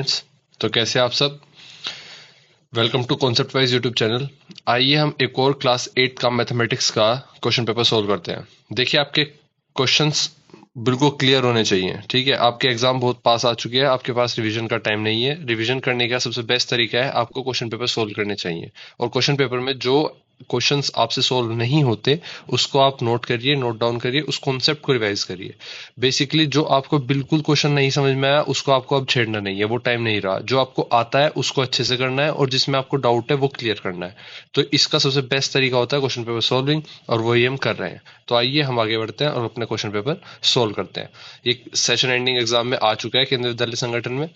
तो कैसे आप सब। Welcome to concept wise YouTube channel. आइए हम एक और क्लास 8 का मैथमेटिक्स का क्वेश्चन पेपर सोल्व करते हैं। देखिए आपके क्वेश्चंस बिल्कुल क्लियर होने चाहिए, ठीक है। आपके एग्जाम बहुत पास आ चुके हैं, आपके पास रिवीजन का टाइम नहीं है। रिवीजन करने का सबसे बेस्ट तरीका है आपको क्वेश्चन पेपर सोल्व करने चाहिए। और क्वेश्चन पेपर में जो क्वेश्चंस आपसे सोल्व नहीं होते उसको आप नोट करिए, नोट डाउन करिए, उस कॉन्सेप्ट को रिवाइज करिए। बेसिकली जो आपको बिल्कुल क्वेश्चन नहीं समझ में आया उसको आपको अब छेड़ना नहीं है, वो टाइम नहीं रहा। जो आपको आता है उसको अच्छे से करना है और जिसमें आपको डाउट है वो क्लियर करना है। तो इसका सबसे बेस्ट तरीका होता है क्वेश्चन पेपर सॉल्विंग, और वही हम कर रहे हैं। तो आइए हम आगे बढ़ते हैं और अपने क्वेश्चन पेपर सोल्व करते हैं। ये सेशन एंडिंग एग्जाम में आ चुका है केंद्रीय विद्यालय संगठन में।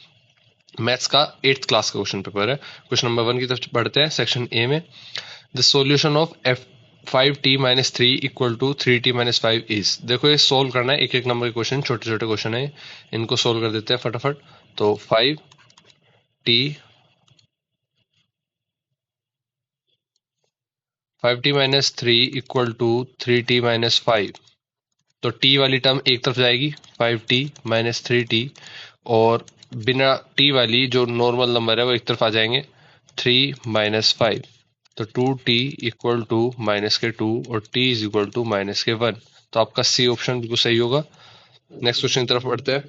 मैथ्स का 8th क्लास का क्वेश्चन पेपर है। क्वेश्चन नंबर 1 की तरफ बढ़ते हैं। सेक्शन ए में द सॉल्यूशन ऑफ एफ 5t-3 equal to 3t-5 is. देखो ये सोल्व करना है, एक एक नंबर के क्वेश्चन, छोटे छोटे क्वेश्चन है, इनको सोल्व कर देते हैं फटाफट। तो 5t-3 इक्वल टू 3t-5। तो t वाली टर्म एक तरफ जाएगी, 5t-3t, और बिना t वाली जो नॉर्मल नंबर है वो एक तरफ आ जाएंगे, 3-5। तो 2t इक्वल टू -2 और t इज इक्वल टू -1। तो आपका सी ऑप्शन बिल्कुल सही होगा। नेक्स्ट क्वेश्चन की तरफ बढ़ते हैं।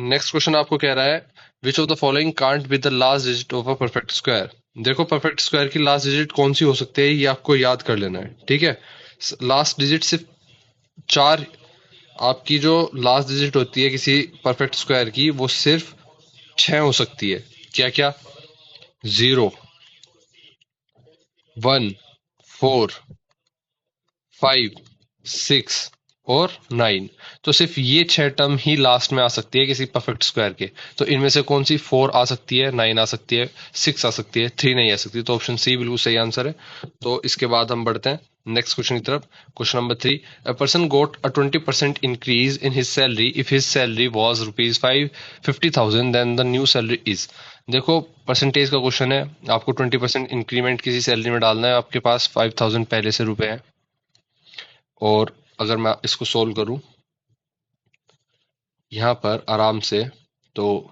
नेक्स्ट क्वेश्चन आपको कह रहा है which of the following can't be the last digit of a perfect square. देखो परफेक्ट स्क्वायर की लास्ट डिजिट कौन सी हो सकती है ये आपको याद कर लेना है, ठीक है। लास्ट डिजिट सिर्फ चार, आपकी जो लास्ट डिजिट होती है किसी परफेक्ट स्क्वायर की वो सिर्फ 6 हो सकती है। क्या क्या? 0, 1, 4, 5, 6 और 9। तो सिर्फ ये 6 टर्म ही लास्ट में आ सकती है किसी परफेक्ट स्क्वायर के। तो इनमें से कौन सी 4 आ सकती है, 9 आ सकती है, 6 आ सकती है, 3 नहीं आ सकती। तो ऑप्शन सी बिल्कुल सही आंसर है। तो इसके बाद हम बढ़ते हैं नेक्स्ट क्वेश्चन की तरफ। Question number 3, a person got a 20% increase in his salary if his salary was ₹50,000 then the new salary is. देखो परसेंटेज का क्वेश्चन है, आपको 20% इंक्रीमेंट किसी सैलरी में डालना है। आपके पास 5,000 पहले से रुपए हैं, और अगर मैं इसको सोल्व करूं यहाँ पर आराम से, तो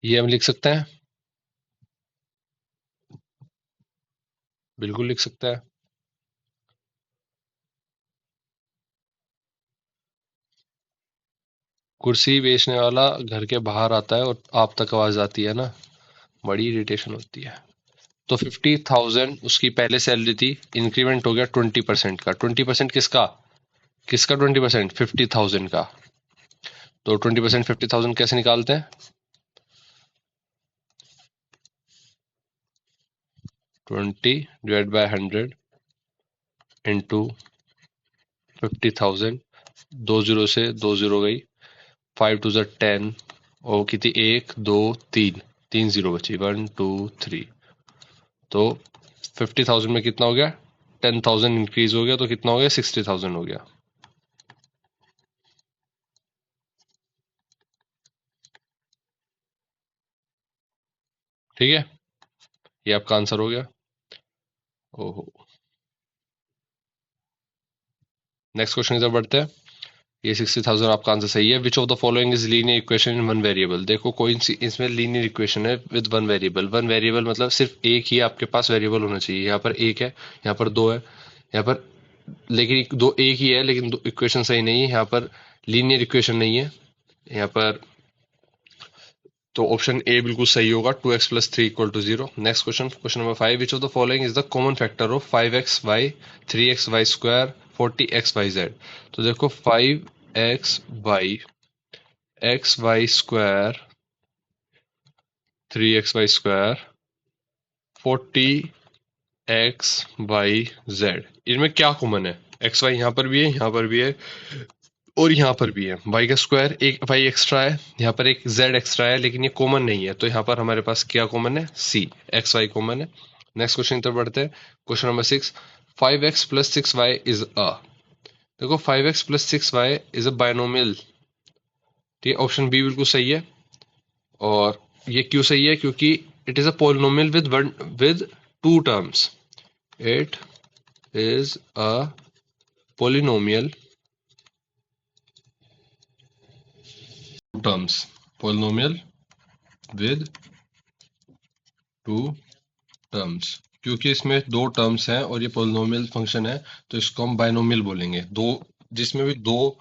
ये हम लिख सकते हैं, बिल्कुल लिख सकते हैं। कुर्सी बेचने वाला घर के बाहर आता है और आप तक आवाज आती है ना, बड़ी इरिटेशन होती है। तो 50,000 उसकी पहले सैलरी थी, इंक्रीमेंट हो गया 20% का। 20% किसका? किसका 20%? 50,000 का। तो 20% 50,000 कैसे निकालते हैं? 20/100 इंटू 50,000। 2 जीरो से 2 जीरो गई, 5 2 10, और कितनी, 1 2 3, 3 जीरो बची, 1 2 3। तो 50,000 में कितना हो गया? 10,000 इंक्रीज हो गया, तो कितना हो गया? 60,000 हो गया। ठीक है, ये आपका आंसर हो गया। ओहो। नेक्स्ट क्वेश्चन की तरफ बढ़ते हैं। ये 60,000 आपका आंसर सही है। Which of the following is linear equation in one variable. देखो कोई सी इसमें लीनियर इक्वेशन है with one variable. One variable मतलब सिर्फ एक ही आपके पास वेरिएबल होना चाहिए। यहाँ पर एक है, यहाँ पर दो है, यहाँ पर, लेकिन दो एक ही है लेकिन दो इक्वेशन सही नहीं है। यहाँ पर लीनियर इक्वेशन नहीं है यहाँ पर। तो ऑप्शन ए बिल्कुल सही होगा, 2x + 3 = 0। Next question, question number 5, which of the following is the common factor of 5xy, 3xy², 40xyz। तो देखो 5xy, xy², 3xy², 40xyz, इनमें क्या कॉमन है? एक्स वाई यहाँ पर भी है, यहाँ पर भी है, और यहाँ पर भी है। वाई का स्क्वायर, एक वाई एक्स्ट्रा है, यहाँ पर एक जेड एक्स्ट्रा है, लेकिन ये कॉमन नहीं है। तो यहाँ पर हमारे पास क्या कॉमन है? सी, एक्स वाई कॉमन है। नेक्स्ट क्वेश्चन की तरफ बढ़ते हैं। Question number 6, 5x + 6y is a. देखो 5x + 6y is a binomial. ठीक है, ऑप्शन बी बिल्कुल सही है। और ये क्यों सही है? क्योंकि it is a polynomial with two terms. It is a polynomial terms, polynomial with two terms. क्योंकि इसमें दो टर्म्स हैं और ये पोलिनोमियल फंक्शन है, तो इसको हम बाइनोमियल बोलेंगे। दो, जिसमें भी दो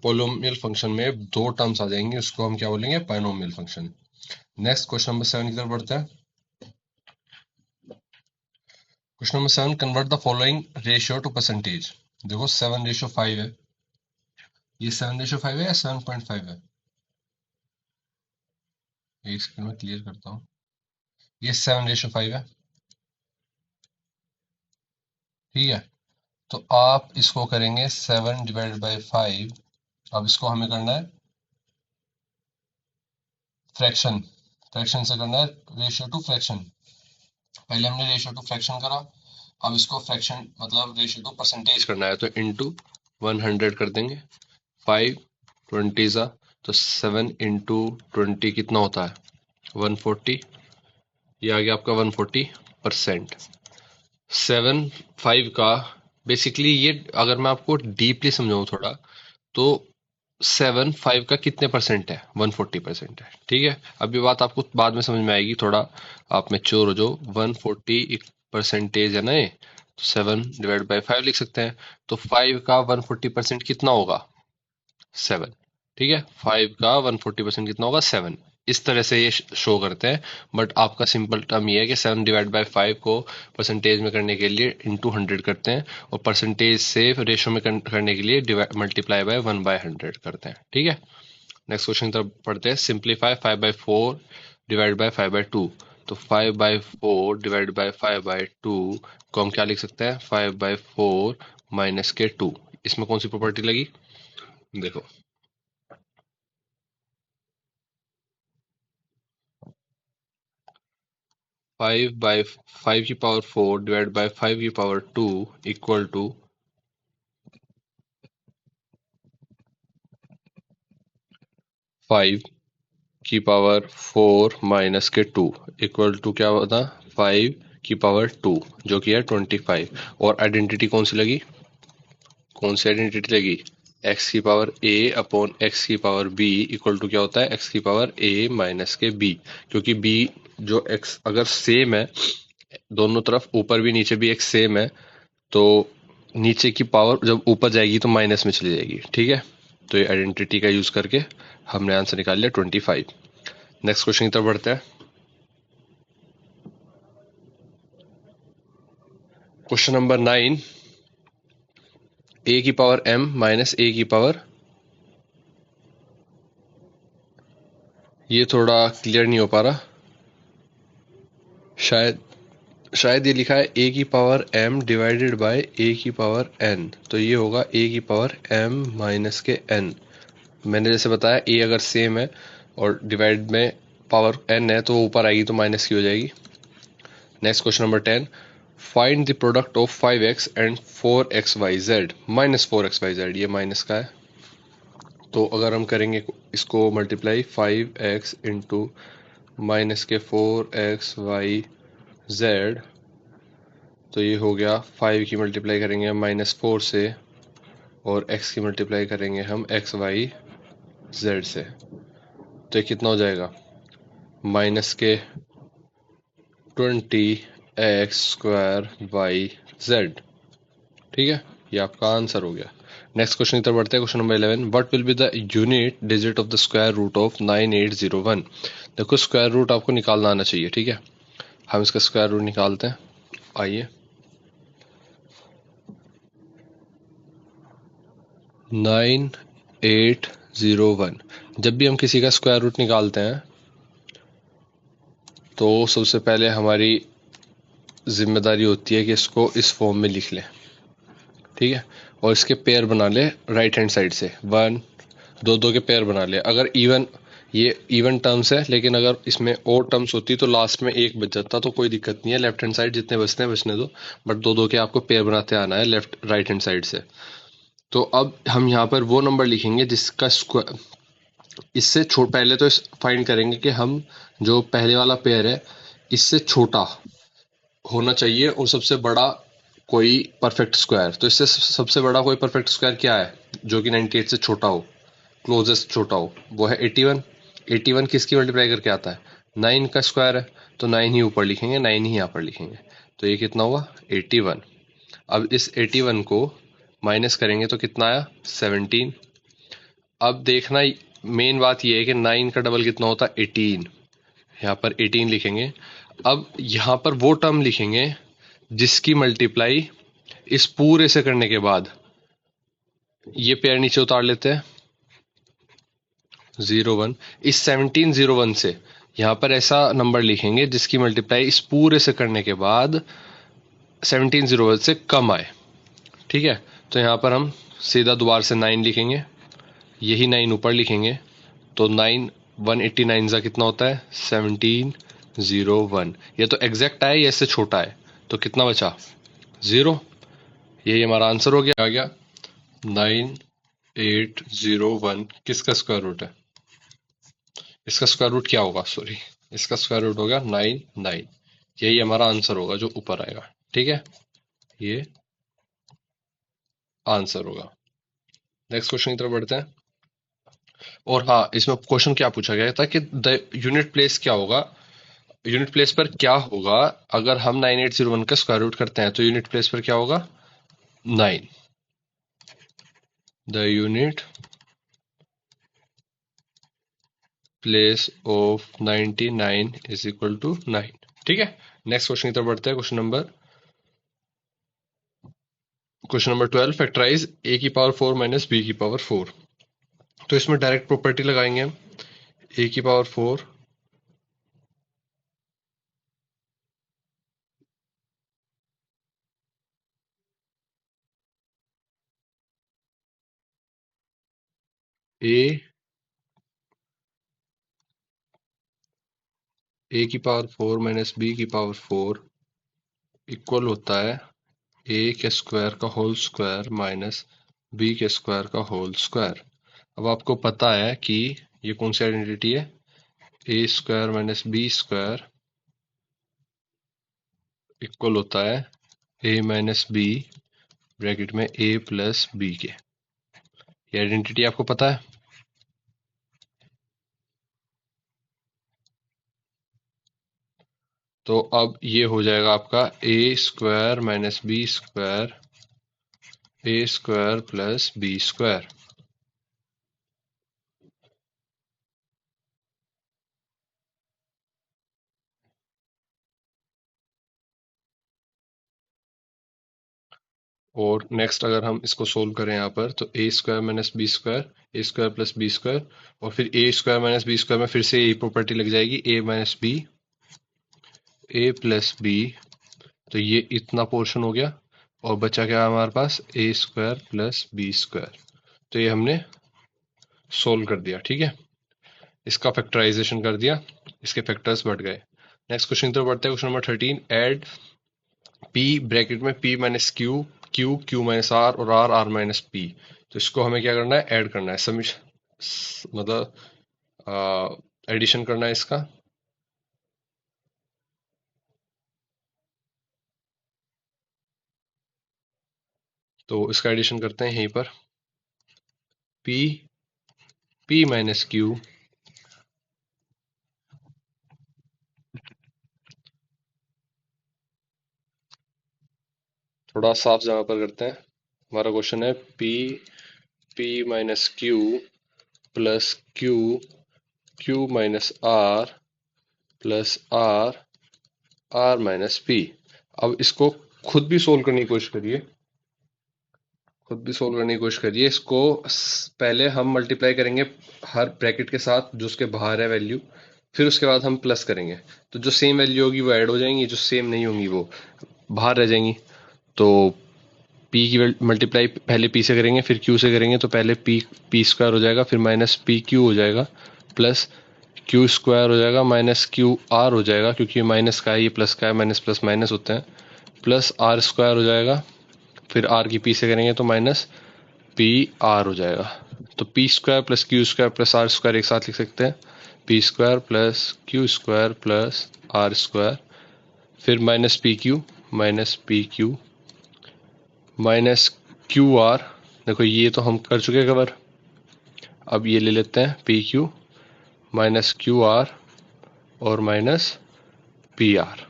पोलिनोमियल फंक्शन में दो टर्म्स आ जाएंगे, उसको हम क्या बोलेंगे? Binomial function. Next question number 7 की तरफ बढ़ते हैं। Question number 7, convert the following ratio two percentage. देखो 7:5 है। ये 7:5 है या 7.5 है? एक सेकंड में क्लियर करता हूँ। ये 7:5 है, ठीक है। तो आप इसको करेंगे 7/5। अब इसको हमें करना है फ्रैक्शन, फ्रैक्शन से करना है रेशियो टू फ्रैक्शन। पहले हमने रेशियो टू फ्रैक्शन करा, अब इसको फ्रैक्शन मतलब रेशियो टू परसेंटेज करना है, तो इनटू 100 कर देंगे। 5 20 सा, तो 7 इंटू 20 कितना होता है? 140। ये आ गया आपका 140%। 7/5 का बेसिकली ये, अगर मैं आपको डीपली समझाऊं थोड़ा, तो 7/5 का कितने परसेंट है? 140% है, ठीक है। अब ये बात आपको बाद में समझ में आएगी, थोड़ा आप मैच्योर हो जो। 140% है ना ये, तो 7/5 लिख सकते हैं। तो 5 का 140% कितना होगा? 7। ठीक है, 5 का 140% कितना होगा? 7। इस तरह से ये शो करते हैं। बट आपका सिंपल टर्म ये है कि 7/5 को परसेंटेज में करने के लिए इंटू 100 करते हैं, और परसेंटेज से रेशो में करने के लिए मल्टीप्लाई बाय 1/100 करते हैं, ठीक है। नेक्स्ट क्वेश्चन की तरफ पढ़ते हैं। Simplify 5/4 divide by 5/2। तो 5/4 डिवाइड बाय 5/2 को हम क्या लिख सकते हैं? 5/4 माइनस के 2। इसमें कौन सी प्रॉपर्टी लगी? देखो, 5/4 divide by 5/2 equal to 5/4 minus के 2 इक्वल टू क्या होता? 5/2, जो कि है 25। और आइडेंटिटी कौन सी लगी? कौन सी आइडेंटिटी लगी? एक्स की पावर a अपॉन एक्स की पावर b इक्वल टू क्या होता है? एक्स की पावर a माइनस के b। क्योंकि b जो x अगर सेम है, दोनों तरफ ऊपर भी नीचे भी x सेम है, तो नीचे की पावर जब ऊपर जाएगी तो माइनस में चली जाएगी, ठीक है। तो ये आइडेंटिटी का यूज करके हमने आंसर निकाल लिया 25। नेक्स्ट क्वेश्चन की तरफ बढ़ते हैं। क्वेश्चन नंबर 9, a की पावर m माइनस a की पावर, ये थोड़ा क्लियर नहीं हो पा रहा, शायद शायद ये लिखा है a की power m divided by a की पावर n, तो ये होगा a की पावर m माइनस के n। मैंने जैसे बताया a अगर सेम है और डिवाइड में पावर n है, तो वो ऊपर आएगी तो माइनस की हो जाएगी। Next question number 10, find the product of 5x and 4xyz minus 4xyz। ये माइनस का है, तो अगर हम करेंगे इसको मल्टीप्लाई 5x इंटू माइनस के 4xyz, तो ये हो गया 5 की मल्टीप्लाई करेंगे हम -4 से, और x की मल्टीप्लाई करेंगे हम xyz से, तो ये कितना हो जाएगा? माइनस के 20x² ठीक है, ये आपका आंसर हो गया। नेक्स्ट क्वेश्चन की तरफ बढ़ते हैं। Question number 11, what will be the unit digit of the square root of 9801। देखो स्क्वायर रूट आपको निकालना आना चाहिए, ठीक है। हम इसका स्क्वायर रूट निकालते हैं, आइए। 9801, जब भी हम किसी का स्क्वायर रूट निकालते हैं तो सबसे पहले हमारी जिम्मेदारी होती है कि इसको इस फॉर्म में लिख लें, ठीक है। और इसके पेयर बना ले राइट हैंड साइड से, 1 2 2 के पेयर बना ले। अगर इवन, ये इवन टर्म्स है, लेकिन अगर इसमें और टर्म्स होती तो लास्ट में एक बच जाता, तो कोई दिक्कत नहीं है। लेफ्ट हैंड साइड जितने बचते हैं बचने दो, बट 2 2 के आपको पेयर बनाते आना है लेफ्ट राइट हैंड साइड से। तो अब हम यहाँ पर वो नंबर लिखेंगे जिसका इससे पहले तो फाइंड करेंगे कि हम जो पहले वाला पेयर है इससे छोटा होना चाहिए और सबसे बड़ा कोई परफेक्ट स्क्वायर। तो इससे सबसे बड़ा कोई परफेक्ट स्क्वायर क्या है जो कि 98 से छोटा हो, क्लोजेस्ट छोटा हो, वो है 81। 81 किसकी मल्टीप्लाई करके आता है, 9 का स्क्वायर है। तो 9 ही ऊपर लिखेंगे, 9 ही यहाँ पर लिखेंगे। तो ये कितना हुआ 81। अब इस 81 को माइनस करेंगे तो कितना आया 17। अब देखना मेन बात ये है कि 9 का डबल कितना होता है 18। यहाँ पर 18 लिखेंगे। अब यहाँ पर वो टर्म लिखेंगे जिसकी मल्टीप्लाई इस पूरे से करने के बाद, ये पेयर नीचे उतार लेते हैं 01। इस 1701 से यहाँ पर ऐसा नंबर लिखेंगे जिसकी मल्टीप्लाई इस पूरे से करने के बाद 1701 से कम आए। ठीक है, तो यहाँ पर हम सीधा दोबारा से 9 लिखेंगे, यही 9 ऊपर लिखेंगे। तो 9 189 का कितना होता है 1701। ये तो एग्जैक्ट आया, ये इससे छोटा है, तो कितना बचा 0। यही हमारा आंसर हो गया। आ गया 9801 किसका स्क्वायर रूट है, इसका स्क्वायर रूट क्या होगा, सॉरी इसका स्क्वायर रूट होगा 99। यही हमारा आंसर होगा जो ऊपर आएगा। ठीक है, ये आंसर होगा। नेक्स्ट क्वेश्चन की तरफ बढ़ते हैं। और हाँ, इसमें क्वेश्चन क्या पूछा गया था कि द यूनिट प्लेस क्या होगा, यूनिट प्लेस पर क्या होगा अगर हम 9801 का स्क्वायर रूट करते हैं। तो यूनिट प्लेस पर क्या होगा 9, the unit place of 99 is equal to 9। ठीक है, नेक्स्ट क्वेश्चन की तरफ बढ़ते हैं। क्वेश्चन नंबर 12, फैक्टराइज a की पावर 4 माइनस b की पावर 4। तो इसमें डायरेक्ट प्रॉपर्टी लगाएंगे हम, a की पावर 4 a की पावर 4 माइनस b की पावर 4 इक्वल होता है a के स्क्वायर का होल स्क्वायर माइनस b के स्क्वायर का होल स्क्वायर। अब आपको पता है कि ये कौन सी आइडेंटिटी है, a square minus b square equal होता है a माइनस b ब्रैकेट में a प्लस b के। ये आइडेंटिटी आपको पता है। तो अब ये हो जाएगा आपका a square minus b square a square plus b square. और नेक्स्ट अगर हम इसको सोल्व करें यहाँ पर, तो a square minus B square, A square plus B square, और फिर a square minus B square में फिर से यही प्रॉपर्टी लग जाएगी a minus B a plus B. तो ये इतना पोर्शन हो गया और बचा क्या हमारे पास a square plus B square. तो ये हमने सोल्व कर दिया। ठीक है, इसका फैक्टराइजेशन कर दिया, इसके फैक्टर्स बढ़ गए। नेक्स्ट क्वेश्चन की तरफ बढ़ते हैं। Question number 13, add p bracket में p minus Q, Q minus R और आर माइनस पी। तो इसको हमें क्या करना है, ऐड करना है, मतलब एडिशन करना है इसका। तो इसका एडिशन करते हैं यहीं पर, p माइनस क्यू थोड़ा साफ जगह पर करते हैं। हमारा क्वेश्चन है p minus Q plus Q minus R plus R minus P. अब इसको खुद भी सोल्व करने की कोशिश करिए, इसको पहले हम मल्टीप्लाई करेंगे हर ब्रैकेट के साथ जो उसके बाहर है वैल्यू, फिर उसके बाद हम प्लस करेंगे। तो जो सेम वैल्यू होगी वो ऐड हो जाएंगी, जो सेम नहीं होंगी वो बाहर रह जाएंगी। तो p की मल्टीप्लाई पहले p से करेंगे फिर q से करेंगे, तो पहले p स्क्वायर हो जाएगा, फिर माइनस पी क्यू हो जाएगा, प्लस क्यू स्क्वायर हो जाएगा, माइनस क्यू आर हो जाएगा, क्योंकि माइनस का है ये प्लस का है, माइनस प्लस माइनस होते हैं, प्लस आर स्क्वायर हो जाएगा, फिर आर की p से करेंगे तो माइनस पी आर हो जाएगा। तो P square plus Q square plus R square एक साथ लिख सकते हैं, P square plus Q square plus R square, फिर minus P Q minus Q R, देखो ये तो हम कर चुके कवर, अब ये ले लेते हैं P Q minus Q are और माइनस पी आर।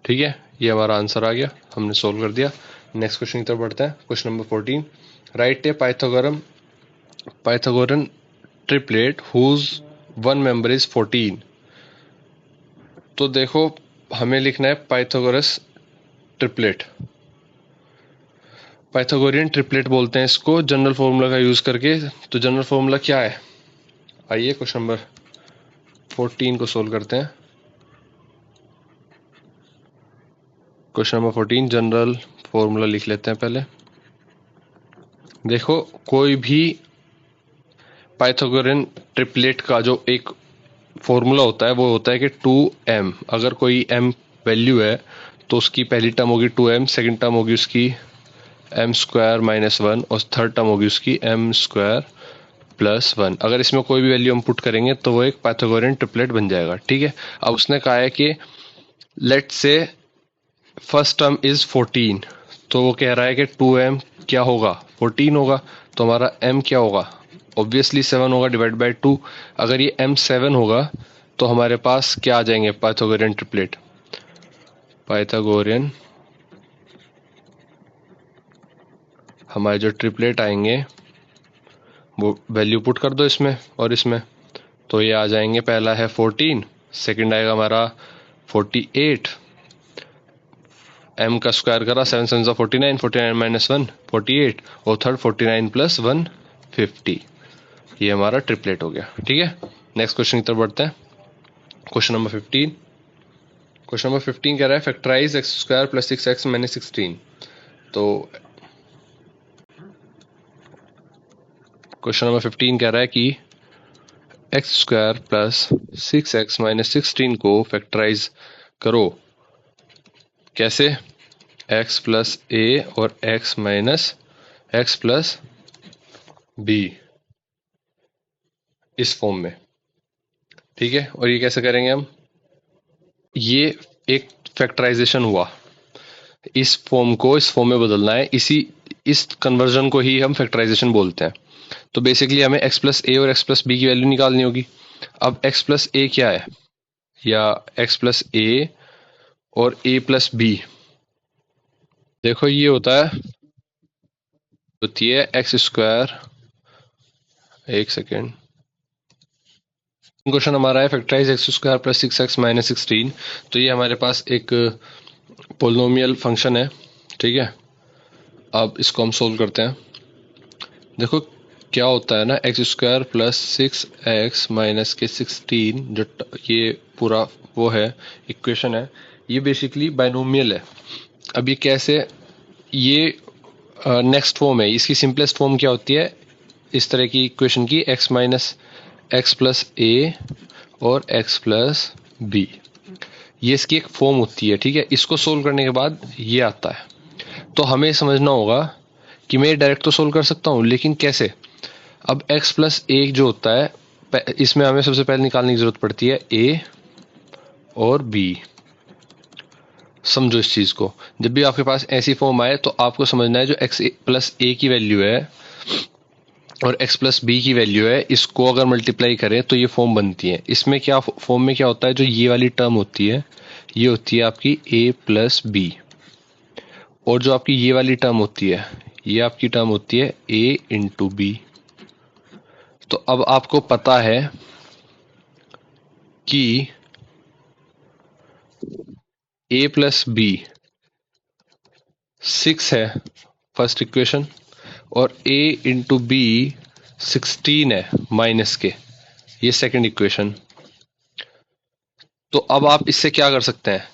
ठीक है, ये हमारा आंसर आ गया, हमने सोल्व कर दिया। नेक्स्ट क्वेश्चन की तरफ बढ़ते हैं। Question number 14, write a Pythagorean triplet whose one member is 14। तो देखो हमें लिखना है पाइथागोरस ट्रिपलेट, पाइथागोरियन ट्रिपलेट बोलते हैं इसको जनरल फॉर्मूला का यूज करके। तो जनरल फॉर्मूला क्या है, आइए क्वेश्चन नंबर 14 को सोल्व करते हैं। क्वेश्चन नंबर 14 जनरल फॉर्मूला लिख लेते हैं पहले। देखो कोई भी पाइथागोरियन ट्रिपलेट का जो एक फॉर्मूला होता है वो होता है कि 2m, अगर कोई m वैल्यू है तो उसकी पहली टर्म होगी 2m, सेकंड टर्म होगी उसकी m स्क्वायर माइनस 1 और थर्ड टर्म होगी उसकी m स्क्वायर प्लस 1। अगर इसमें कोई भी वैल्यू हम पुट करेंगे तो वो एक पाइथागोरियन ट्रिपलेट बन जाएगा। ठीक है, अब उसने कहा है कि लेट से फर्स्ट टर्म इज 14, तो वो कह रहा है कि 2m क्या होगा, 14 होगा, तो हमारा m क्या होगा, ऑब्वियसली 7 होगा डिवाइड बाय 2। अगर ये m 7 होगा तो हमारे पास क्या आ जाएंगे पाइथागोरियन ट्रिपलेट, पाइथागोरियन हमारे जो ट्रिपलेट आएंगे वो वैल्यू पुट कर दो इसमें और इसमें, तो ये आ जाएंगे, पहला है 14, सेकंड आएगा हमारा 48, m का स्क्वायर करा 7 7 49, 49 माइनस 1 48, और थर्ड 49 प्लस 1 50। ये हमारा ट्रिपलेट हो गया। ठीक है, नेक्स्ट क्वेश्चन की तरफ बढ़ते हैं। क्वेश्चन नंबर 15, क्वेश्चन नंबर 15 कह रहा है factorize X square plus 6x minus 16। तो क्वेश्चन नंबर 15 कह रहा है कि x square plus 6x minus 16 को फैक्टराइज करो, कैसे, x प्लस a और x minus x plus b, इस फॉर्म में। ठीक है, और ये कैसे करेंगे हम, ये एक फैक्टराइजेशन हुआ, इस फॉर्म को इस फॉर्म में बदलना है, इस कन्वर्जन को ही हम फैक्टराइजेशन बोलते हैं। तो बेसिकली हमें x प्लस ए और x प्लस बी की वैल्यू निकालनी होगी। अब x प्लस ए क्या है, या x प्लस ए और a प्लस बी, देखो ये होता है एक्स स्क्वायर, एक सेकेंड, क्वेश्चन हमारा है factorize X square plus 6x minus 16। तो ये हमारे पास एक पोलिनोमियल फंक्शन है। ठीक है, अब इसको हम सोल्व करते हैं। देखो क्या होता है ना, x square plus 6x minus के 16, जो ये पूरा वो है इक्वेशन है, ये बेसिकली बाइनोमियल है। अब ये कैसे, ये नेक्स्ट फॉर्म है, इसकी सिंपलेस्ट फॉर्म क्या होती है इस तरह की इक्वेशन की, x माइनस एक्स प्लस ए और x प्लस बी, ये इसकी एक फॉर्म होती है। ठीक है, इसको सोल्व करने के बाद ये आता है। तो हमें समझना होगा कि मैं डायरेक्ट तो सोल्व कर सकता हूँ, लेकिन कैसे। अब x प्लस ए जो होता है, इसमें हमें सबसे पहले निकालने की जरूरत पड़ती है a और b। समझो इस चीज को, जब भी आपके पास ऐसी फॉर्म आए तो आपको समझना है जो x प्लस ए की वैल्यू है और x प्लस बी की वैल्यू है, इसको अगर मल्टीप्लाई करें तो ये फॉर्म बनती है। इसमें क्या फॉर्म में क्या होता है, जो ये वाली टर्म होती है ये होती है आपकी a प्लस बी, और जो आपकी ये वाली टर्म होती है ये आपकी टर्म होती है a इंटू बी। तो अब आपको पता है कि a प्लस बी 6 है फर्स्ट इक्वेशन, और a इंटू बी 16 है माइनस के, ये सेकंड इक्वेशन। तो अब आप इससे क्या कर सकते हैं,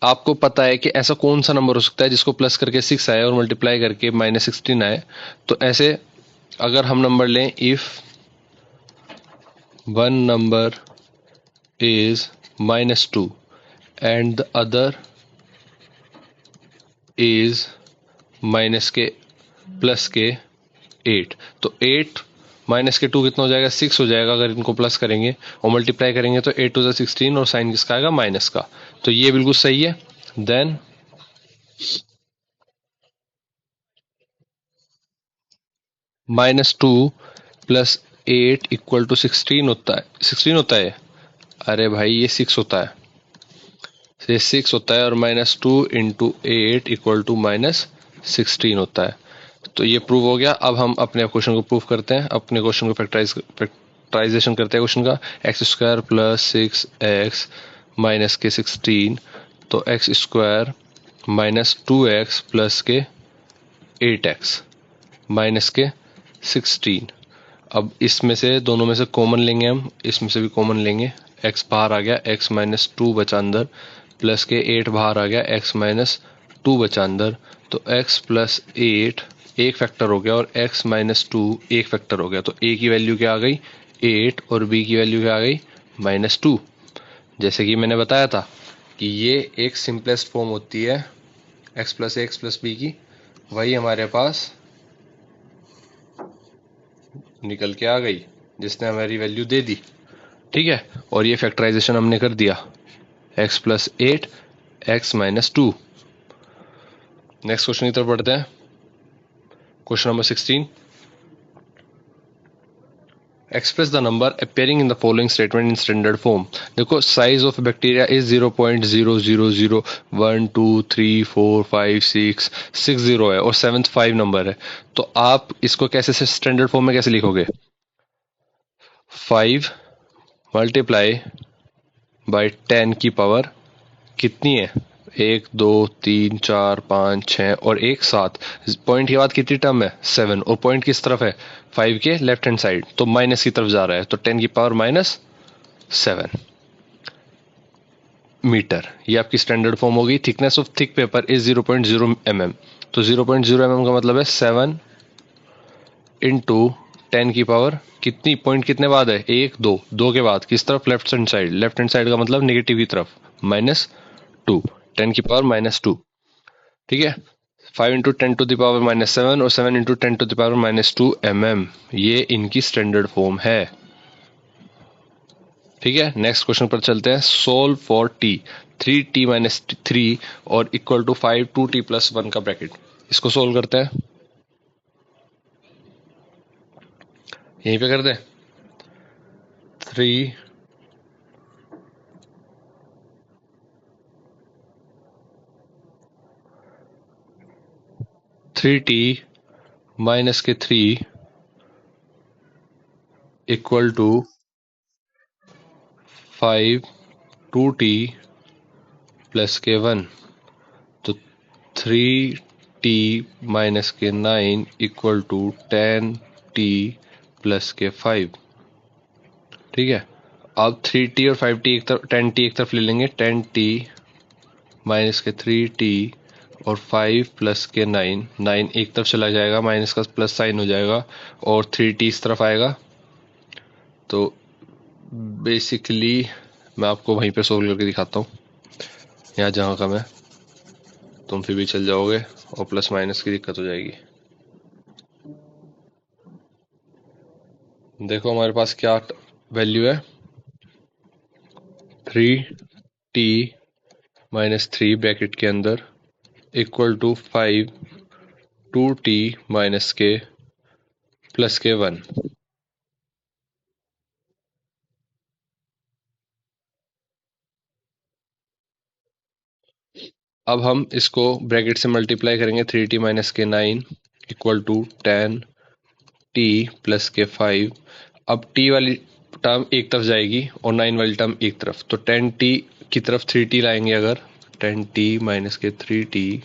आपको पता है कि ऐसा कौन सा नंबर हो सकता है जिसको प्लस करके 6 आए और मल्टीप्लाई करके माइनस 16 आए। तो ऐसे अगर हम नंबर लें, if one number is -2 and the other is minus के प्लस के 8, तो 8 माइनस के 2 कितना हो जाएगा, 6 हो जाएगा अगर इनको प्लस करेंगे और मल्टीप्लाई करेंगे तो 8 टू द 16 और साइन किसका आएगा, माइनस का। तो ये बिल्कुल सही है। देन -2 प्लस 8 इक्वल टू 16 होता है, 16 होता है। अरे भाई ये 6 होता है, ये 6 होता है और -2 इंटू 8 इक्वल टू -16 होता है। तो ये प्रूव हो गया। अब हम अपने क्वेश्चन को प्रूव करते हैं, अपने क्वेश्चन को फैक्टराइजेशन करते हैं क्वेश्चन का। X square plus 6x minus के 16, तो x square minus 2x plus के 8x माइनस के 16। अब इसमें से दोनों में से कॉमन लेंगे हम, इसमें से भी कॉमन लेंगे। x बाहर आ गया, x माइनस 2 बचा अंदर, प्लस के 8 बाहर आ गया, x माइनस 2 बचा अंदर। तो x प्लस 8 एक फैक्टर हो गया और x माइनस 2 एक फैक्टर हो गया। तो a की वैल्यू क्या आ गई, 8, और b की वैल्यू क्या आ गई, -2। जैसे कि मैंने बताया था कि ये एक सिंपलेस्ट फॉर्म होती है x plus a x plus b की, वही हमारे पास निकल के आ गई जिसने हमारी वैल्यू दे दी। ठीक है, और ये फैक्टराइजेशन हमने कर दिया, x plus 8 x minus 2। Next question की तरफ बढ़ते हैं। Question number 16, express the number appearing in the following statement in standard form. देखो साइज ऑफ बैक्टीरिया इज 0.000123456660 है और 7th 5 नंबर है। तो आप इसको कैसे स्टैंडर्ड फॉर्म में कैसे लिखोगे, 5 मल्टीप्लाई बाई 10 की पावर कितनी है, 1 2 3 4 5 6 और 1 7। पॉइंट के बाद कितनी टर्म है, 7, और पॉइंट किस तरफ है, 5 के लेफ्ट हैंड साइड, तो माइनस की तरफ जा रहा है, तो 10 की पावर -7 मीटर। ये आपकी स्टैंडर्ड फॉर्म होगी। Thickness of thick paper is 0.0 mm। तो 0.0 mm का मतलब है 7 इंटू 10 की पावर कितनी, पॉइंट कितने बाद है, 1 2, 2 के बाद किस तरफ, left hand side. Left hand side का मतलब नेगेटिव की तरफ, -2, 10 की पावर -2। ठीक है, 5 इंटू 10 टू द पावर -7 और 7 into 10 to the power -2 mm। ये इनकी स्टैंडर्ड फॉर्म है। ठीक है, नेक्स्ट क्वेश्चन पर चलते हैं। Solve for t 3t minus 3 और इक्वल टू 5 2t प्लस 1 का ब्रैकेट। इसको सोल्व करते हैं, यहीं पे कर दें। 3t माइनस के 3 इक्वल टू 5 2t प्लस के 1। तो 3t माइनस के 9 इक्वल टू 10t प्लस के 5। ठीक है, अब 3t और 5t एक तरफ, 10t एक तरफ ले लेंगे। 10t माइनस के 3t और 5 प्लस के 9 एक तरफ चला जाएगा, माइनस का प्लस साइन हो जाएगा और 3t इस तरफ आएगा। तो बेसिकली मैं आपको वहीं पे सोल्व करके दिखाता हूँ, यहाँ जहाँ का मैं, तुम फिर भी चल जाओगे और प्लस माइनस की दिक्कत हो जाएगी। देखो हमारे पास क्या वैल्यू है, 3t माइनस 3 ब्रैकेट के अंदर इक्वल टू 5 2t माइनस के प्लस के 1। अब हम इसको ब्रैकेट से मल्टीप्लाई करेंगे। 3t माइनस के 9 इक्वल टू 10t प्लस के 5। अब t वाली टर्म एक तरफ जाएगी और 9 वाली टर्म एक तरफ, तो 10t की तरफ 3t लाएंगे अगर, 10t माइनस के 3t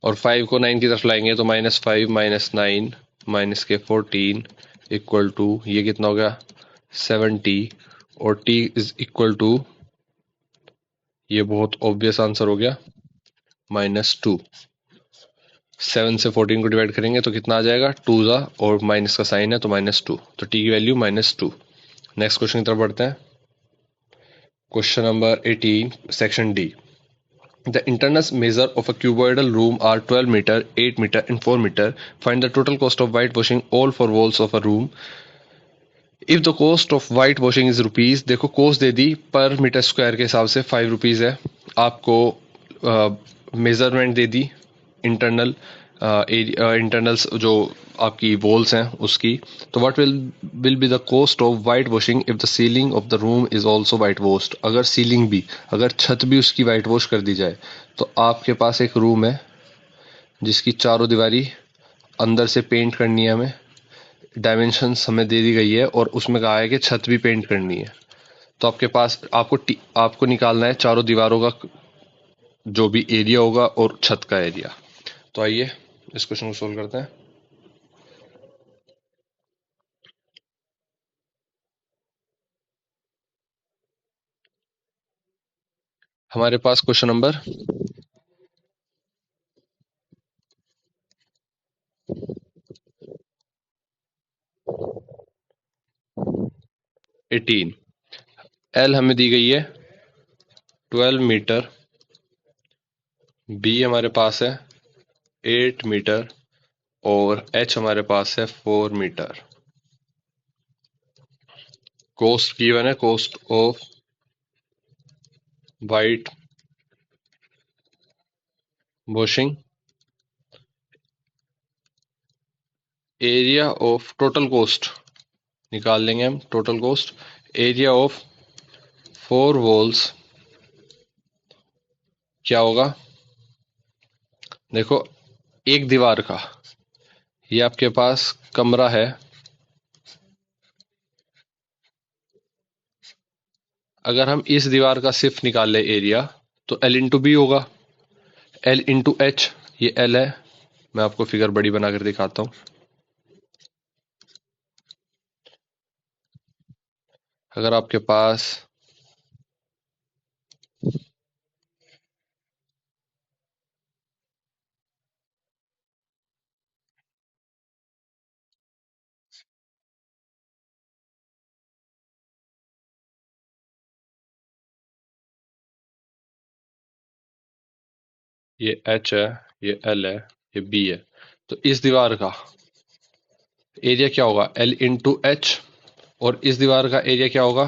और 5 को 9 की तरफ लाएंगे तो -5 -9 माइनस के 14 इक्वल टू, ये कितना हो गया 7t, और t इज इक्वल टू, ये बहुत ऑब्वियस आंसर हो गया, -2। 7 से 14 को डिवाइड करेंगे तो कितना आ जाएगा, 2 ज़ा, और माइनस का साइन है तो -2, तो t की वैल्यू -2। नेक्स्ट क्वेश्चन की तरफ बढ़ते हैं। Question number 18 section D. The internal measure of a cuboidal room are 12 meter, 8 meter and 4 meter. Find the total cost of whitewashing all four walls of a room. If the cost of whitewashing is rupees, देखो cost दे दी पर metre square के हिसाब से 5 rupees है. आपको measurement दे दी internal internals जो आपकी walls हैं उसकी. तो what will be the cost of white washing if the ceiling of the room is also white washed. अगर सीलिंग भी, अगर छत भी उसकी वाइट वॉश कर दी जाए, तो आपके पास एक रूम है जिसकी चारों दीवारी अंदर से पेंट करनी है, हमें डायमेंशंस हमें दे दी गई है और उसमें कहा है कि छत भी पेंट करनी है. तो आपके पास आपको निकालना है चारों दीवारों का जो भी एरिया होगा और छत का एरिया. तो आइए इस क्वेश्चन को सोल्व करते हैं. हमारे पास क्वेश्चन नंबर 18. एल हमें दी गई है 12 मीटर, बी हमारे पास है 8 मीटर और एच हमारे पास है 4 मीटर. कोस्ट गिवन है, cost of white washing, area of total cost निकाल लेंगे हम. Total cost area of 4 walls क्या होगा. देखो एक दीवार का, ये आपके पास कमरा है, अगर हम इस दीवार का सिर्फ निकाल ले एरिया तो L इंटू बी होगा, L इंटू एच. ये L है, मैं आपको फिगर बड़ी बनाकर दिखाता हूं. अगर आपके पास ये H है, ये L है, ये B है, तो इस दीवार का एरिया क्या होगा L इंटू एच और इस दीवार का एरिया क्या होगा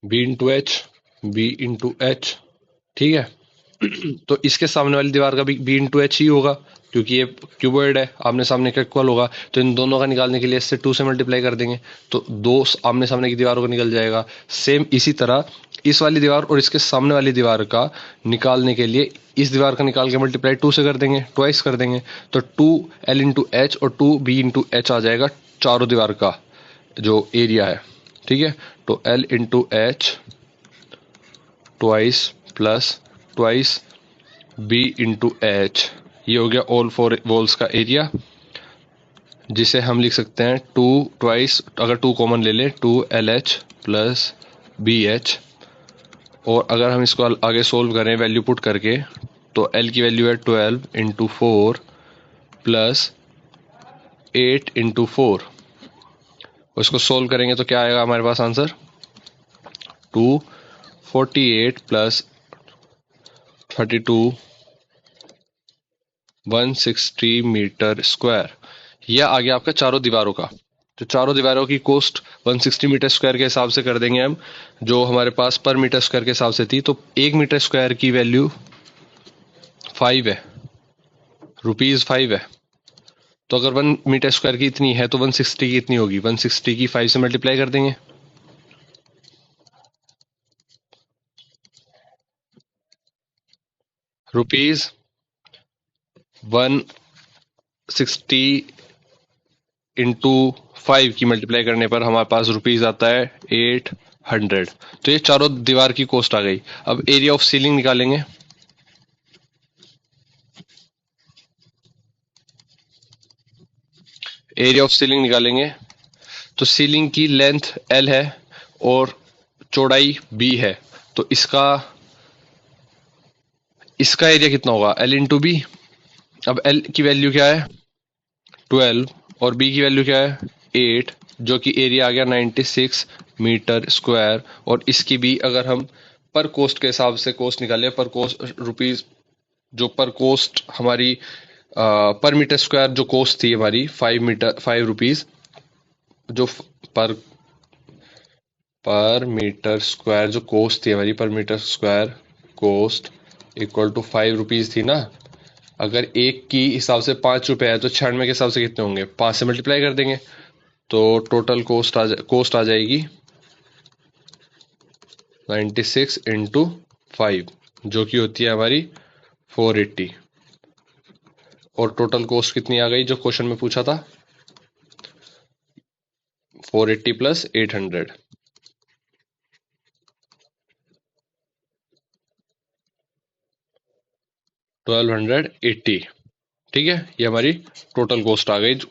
B into H, B into H. ठीक है. तो इसके सामने वाली दीवार का भी बी इंटू एच ही होगा क्योंकि ये क्यूबॉइड है, आमने सामने का इक्वल होगा. तो इन दोनों का निकालने के लिए इससे 2 से मल्टीप्लाई कर देंगे तो दो आमने सामने की दीवारों का निकल जाएगा. सेम इसी तरह इस वाली दीवार और इसके सामने वाली दीवार का निकालने के लिए इस दीवार का निकाल के मल्टीप्लाई 2 से कर देंगे, ट्वाइस कर देंगे. तो 2L इंटू एच और 2B इंटू एच आ जाएगा चारों दीवार का जो एरिया है. ठीक है. तो L into H twice plus twice B into H, ये हो गया ऑल 4 वॉल्स का एरिया, जिसे हम लिख सकते हैं 2 ट्वाइस, अगर 2 कॉमन ले लें 2LH प्लस BH. और अगर हम इसको आगे सोल्व करें वैल्यू पुट करके तो L की वैल्यू है 12 इंटू 4 प्लस 8 इंटू 4. उसको सोल्व करेंगे तो क्या आएगा हमारे पास आंसर 248 प्लस 32 160 मीटर स्क्वायर. यह आ गया आपका चारों दीवारों का. तो चारों दीवारों की कोस्ट 160 मीटर स्क्वायर के हिसाब से कर देंगे हम, जो हमारे पास पर मीटर स्क्वायर के हिसाब से थी. तो 1 मीटर स्क्वायर की वैल्यू 5 है, रुपीज 5 है. तो अगर 1 मीटर स्क्वायर की इतनी है तो 160 की इतनी होगी, 160 की 5 से मल्टीप्लाई कर देंगे. रुपीज 160 इंटू 5 की मल्टीप्लाई करने पर हमारे पास रुपीज आता है 800. तो ये चारों दीवार की कॉस्ट आ गई. अब एरिया ऑफ सीलिंग निकालेंगे. एरिया ऑफ सीलिंग निकालेंगे तो सीलिंग की लेंथ L है और चौड़ाई B है. तो इसका एरिया कितना होगा L इंटू बी. अब L की वैल्यू क्या है 12 और B की वैल्यू क्या है 8, जो कि एरिया आ गया 96 मीटर स्क्वायर. और इसकी भी अगर हम पर कोस्ट के हिसाब से कोस्ट निकालिए, पर कोस्ट रुपीज, जो पर कोस्ट हमारी पर मीटर स्क्वायर जो कोस्ट थी हमारी 5 रुपीज, जो पर पर मीटर स्क्वायर जो कोस्ट थी हमारी, पर metre square cost equal to 5 rupees थी ना। अगर एक की हिसाब से 5 रुपए है तो 96 के हिसाब से कितने होंगे, 5 से मल्टीप्लाई कर देंगे तो टोटल कोस्ट आ जाएगी 96 इंटू 5, जो कि होती है हमारी 480। और टोटल कोस्ट कितनी आ गई जो क्वेश्चन में पूछा था, 480 प्लस 800, 1280। ठीक है, ये हमारी टोटल कॉस्ट आ गई जो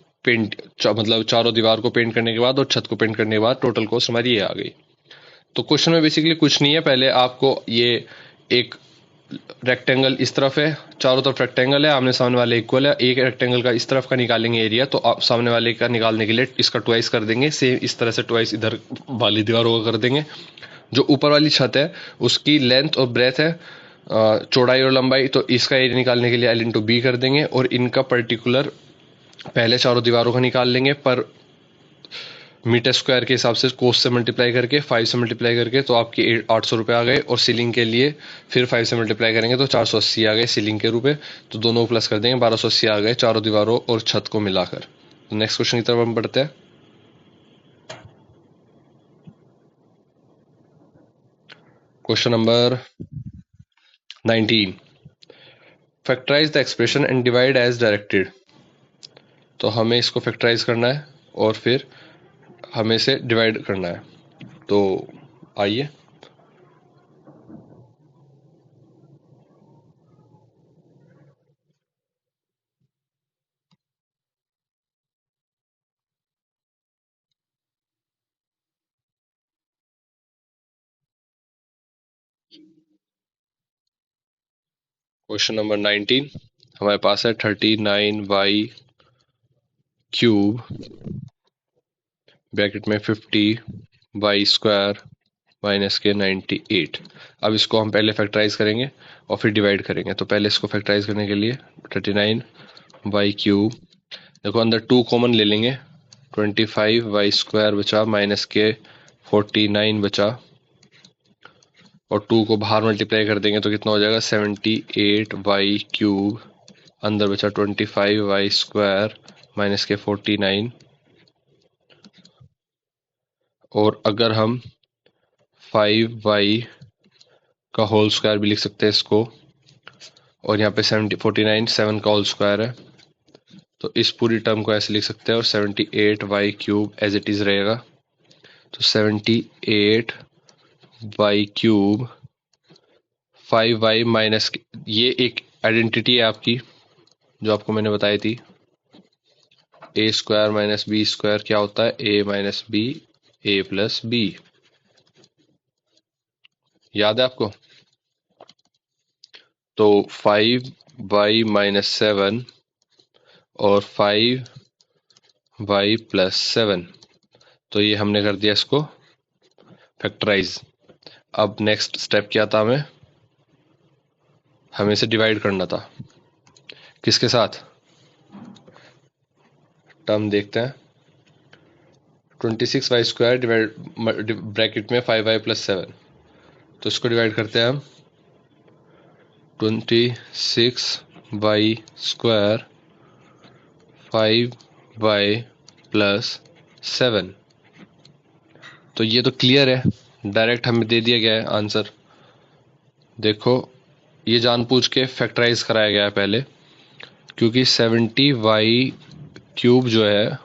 मतलब चारों दीवार को पेंट करने के बाद और छत को पेंट करने के बाद टोटल कॉस्ट हमारी ये आ गई। तो क्वेश्चन में बेसिकली कुछ नहीं है, पहले आपको ये एक रेक्टेंगल इस तरफ है, चारों तरफ रेक्टेंगल है, आमने सामने वाले इक्वल है, एक रेक्टेंगल का इस तरफ का निकालेंगे एरिया, तो आप सामने वाले का निकालने के लिए इसका ट्वाइस कर देंगे, सेम इस तरह से ट्वाइस इधर वाली दीवारों का कर देंगे। जो ऊपर वाली छत है उसकी लेंथ और ब्रेथ है, चौड़ाई और लंबाई, तो इसका एरिया निकालने के लिए L इंटू बी कर देंगे, और इनका पर्टिकुलर पहले चारों दीवारों का निकाल लेंगे पर मीटर स्क्वायर के हिसाब से, कोस्ट से मल्टीप्लाई करके 5 से मल्टीप्लाई करके, तो आपके 800 रुपये आ गए। और सीलिंग के लिए फिर 5 से मल्टीप्लाई करेंगे तो 480 आ गए सीलिंग के रुपए, तो दोनों को प्लस कर देंगे, 1280 आ गए चारों दीवारों और छत को मिलाकर। तो नेक्स्ट क्वेश्चन की तरफ हम बढ़ते हैं। Question number 19, factorise the expression and divide as directed. तो हमें इसको फैक्टराइज करना है और फिर हमें इसे डिवाइड करना है, तो आइए। क्वेश्चन नंबर 19 हमारे पास है 39y क्यूब ब्रैकेट में 50y स्क्वायर माइनस के 98। अब इसको हम पहले फैक्टराइज करेंगे और फिर डिवाइड करेंगे। तो पहले इसको फैक्टराइज करने के लिए 39y क्यूब, देखो अंदर 2 कॉमन ले लेंगे, 25y स्क्वायर बचा माइनस के 49 बचा, और 2 को बाहर मल्टीप्लाई कर देंगे तो कितना हो जाएगा 78y क्यूब, अंदर बचा 25y स्क्वायर माइनस के 49। और अगर हम 5y का होल स्क्वायर भी लिख सकते हैं इसको, और यहाँ पे 49 7 का होल स्क्वायर है, तो इस पूरी टर्म को ऐसे लिख सकते हैं, और 78y cube as it is रहेगा। तो 78y क्यूब 5y माइनस, ये एक आइडेंटिटी है आपकी जो आपको मैंने बताई थी, ए स्क्वायर माइनस बी स्क्वायर क्या होता है, ए माइनस बी, ए प्लस बी, याद है आपको। तो 5y माइनस 7 और 5y प्लस 7, तो ये हमने कर दिया इसको फैक्टराइज। अब नेक्स्ट स्टेप क्या था, हमें इसे डिवाइड करना था, किसके साथ, टर्म देखते हैं, 26y स्क्वायर डिवाइड ब्रैकेट में 5y प्लस 7, तो इसको डिवाइड करते हैं हम, 26y स्क्वायर 5y प्लस 7। तो ये तो क्लियर है, डायरेक्ट हमें दे दिया गया है आंसर। देखो ये जानबूझ के फैक्टराइज कराया गया है पहले, क्योंकि 70y क्यूब जो है,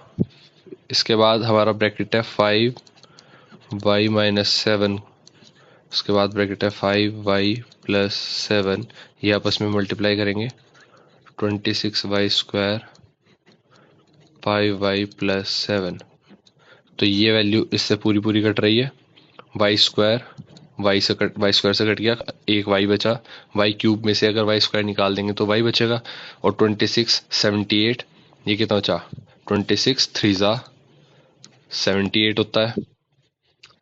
इसके बाद हमारा ब्रैकेट है 5y माइनस 7, उसके बाद ब्रैकेट है 5y प्लस 7, ये आपस में मल्टीप्लाई करेंगे, 26y स्क्वायर 5y प्लस 7, तो ये वैल्यू इससे पूरी पूरी कट रही है, y स्क्वायर y स्क्वायर से कट गया, एक y बचा, y क्यूब में से अगर y स्क्वायर निकाल देंगे तो y बचेगा, और 26 78, ये कितना बचा, 26 3 जा 78 होता है।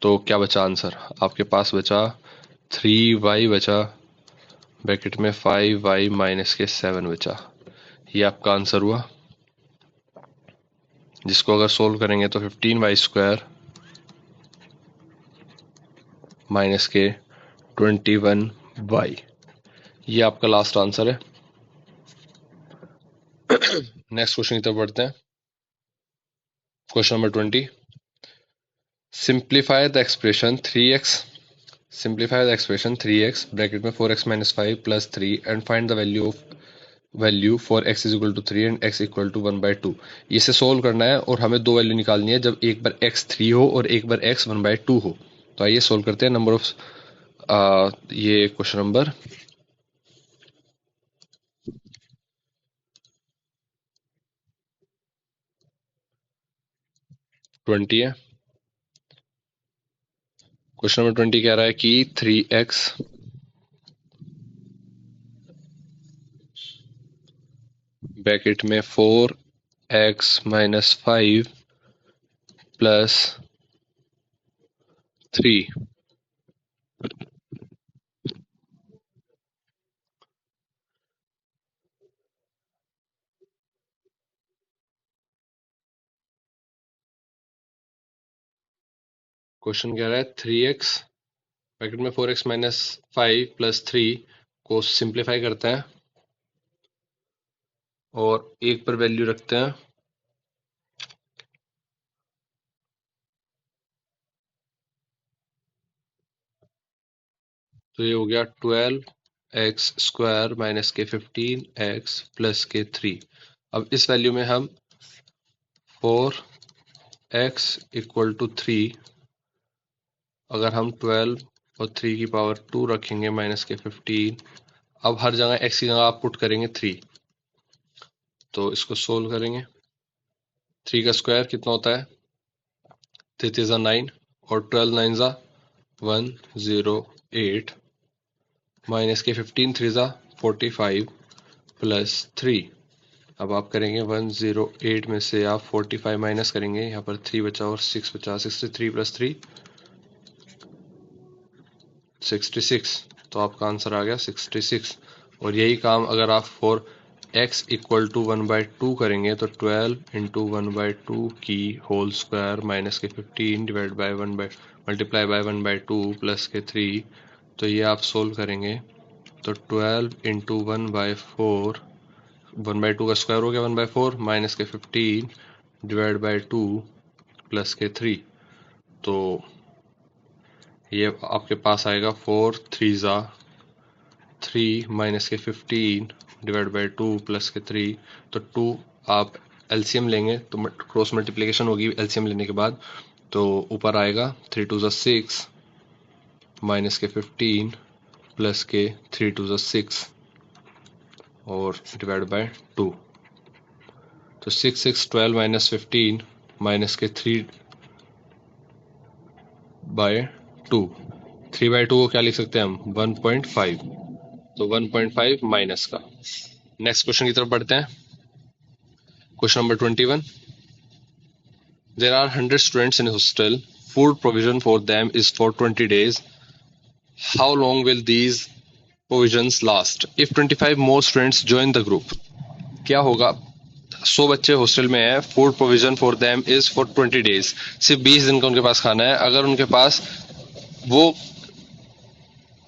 तो क्या बचा आंसर आपके पास, बचा 3y बचा, ब्रैकेट में 5y माइनस के 7 बचा। ये आपका आंसर हुआ, जिसको अगर सोल्व करेंगे तो 15y² माइनस के 21y, ये आपका लास्ट आंसर है। नेक्स्ट क्वेश्चन की तरफ बढ़ते हैं। Question number 20, simplify the expression 3x, simplify the expression 3x bracket में 4x minus 5 plus 3 and find the value for x is equal to 3 and x equal to 1/2। इसे solve करना है और हमें दो वैल्यू निकालनी है जब एक बार x 3 हो और एक बार x 1/2 हो। तो आइए सोल्व करते हैं। नंबर ऑफ ये क्वेश्चन नंबर 20 है। क्वेश्चन नंबर 20 कह रहा है कि 3x ब्रैकेट में 4x माइनस 5 प्लस 3 क्वेश्चन कह रहा है 3x ब्रैकेट में 4x माइनस 5 प्लस 3 को सिंप्लीफाई करते हैं और एक पर वैल्यू रखते हैं। तो ये हो गया 12x² माइनस के 15x प्लस के 3। अब इस वैल्यू में हम 4x इक्वल टू 3, अगर हम 12 और 3 की पावर 2 रखेंगे माइनस के 15, अब हर जगह x की जगह आप पुट करेंगे 3, तो इसको सोल्व करेंगे। 3 का स्क्वायर कितना होता है, 3 3 9 और 12 9 108 माइनस के 15 3 45 प्लस 3। अब आप करेंगे 108 में से आप 45 माइनस करेंगे, यहाँ पर 3 बचा और 6 बचा, 63 प्लस 3 66, तो आपका आंसर आ गया 66। और यही काम अगर आप फॉर x इक्वल टू 1/2 करेंगे तो 12 इंटू 1/2 की होल स्क्वायर माइनस के 15 divide by multiply by 1/2 plus के 3, तो ये आप सोल्व करेंगे तो 12 इंटू 1/4, 1/2 का स्क्वायर हो गया 1/4 माइनस के 15 डिवाइड बाय 2 प्लस के 3, तो ये आपके पास आएगा 4 3 3 माइनस के 15 डिवाइड बाय 2 प्लस के 3, तो 2 आप एलसीएम लेंगे तो क्रॉस मल्टीप्लिकेशन होगी एलसीएम लेने के बाद, तो ऊपर आएगा 3 2 6 माइनस के 15 प्लस के 3 2 6 और डिवाइड बाय 2, तो 6 6 12 माइनस 15 माइनस के 3 बाय 2, 3/2 को क्या लिख सकते हैं हम 1.5, तो 1.5 माइनस का। नेक्स्ट क्वेश्चन की तरफ बढ़ते हैं। Question number 21, there are 100 students in hostel, food provision for them is for 20 days, how long will these provisions last if 25 more students join the group. क्या होगा, 100 बच्चे हॉस्टल में है, food provision for them is for 20 days, सिर्फ 20 दिन का उनके पास खाना है। अगर उनके पास वो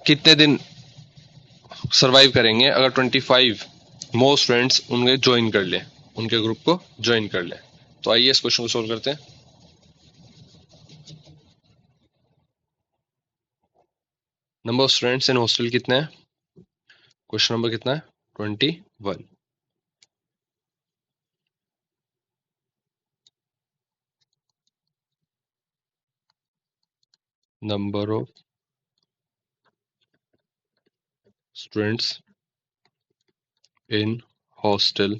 कितने दिन सरवाइव करेंगे अगर 25 मोर स्टूडेंट्स उनके ज्वाइन कर ले, उनके ग्रुप को ज्वाइन कर ले। तो आइए इस क्वेश्चन को सोल्व करते हैं। Number of students in hostel कितने हैं, क्वेश्चन नंबर कितना है 21। Number of students in hostel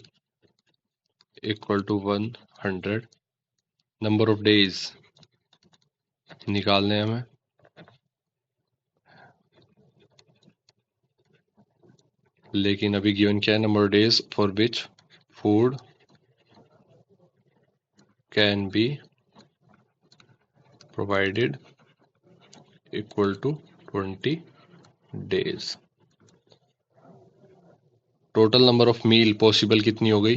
equal to 100, number of days निकालने हैं हमें, लेकिन अभी गिवन क्या है, number of days for which food can be provided equal to 20 days. Total number of meal possible कितनी हो गई,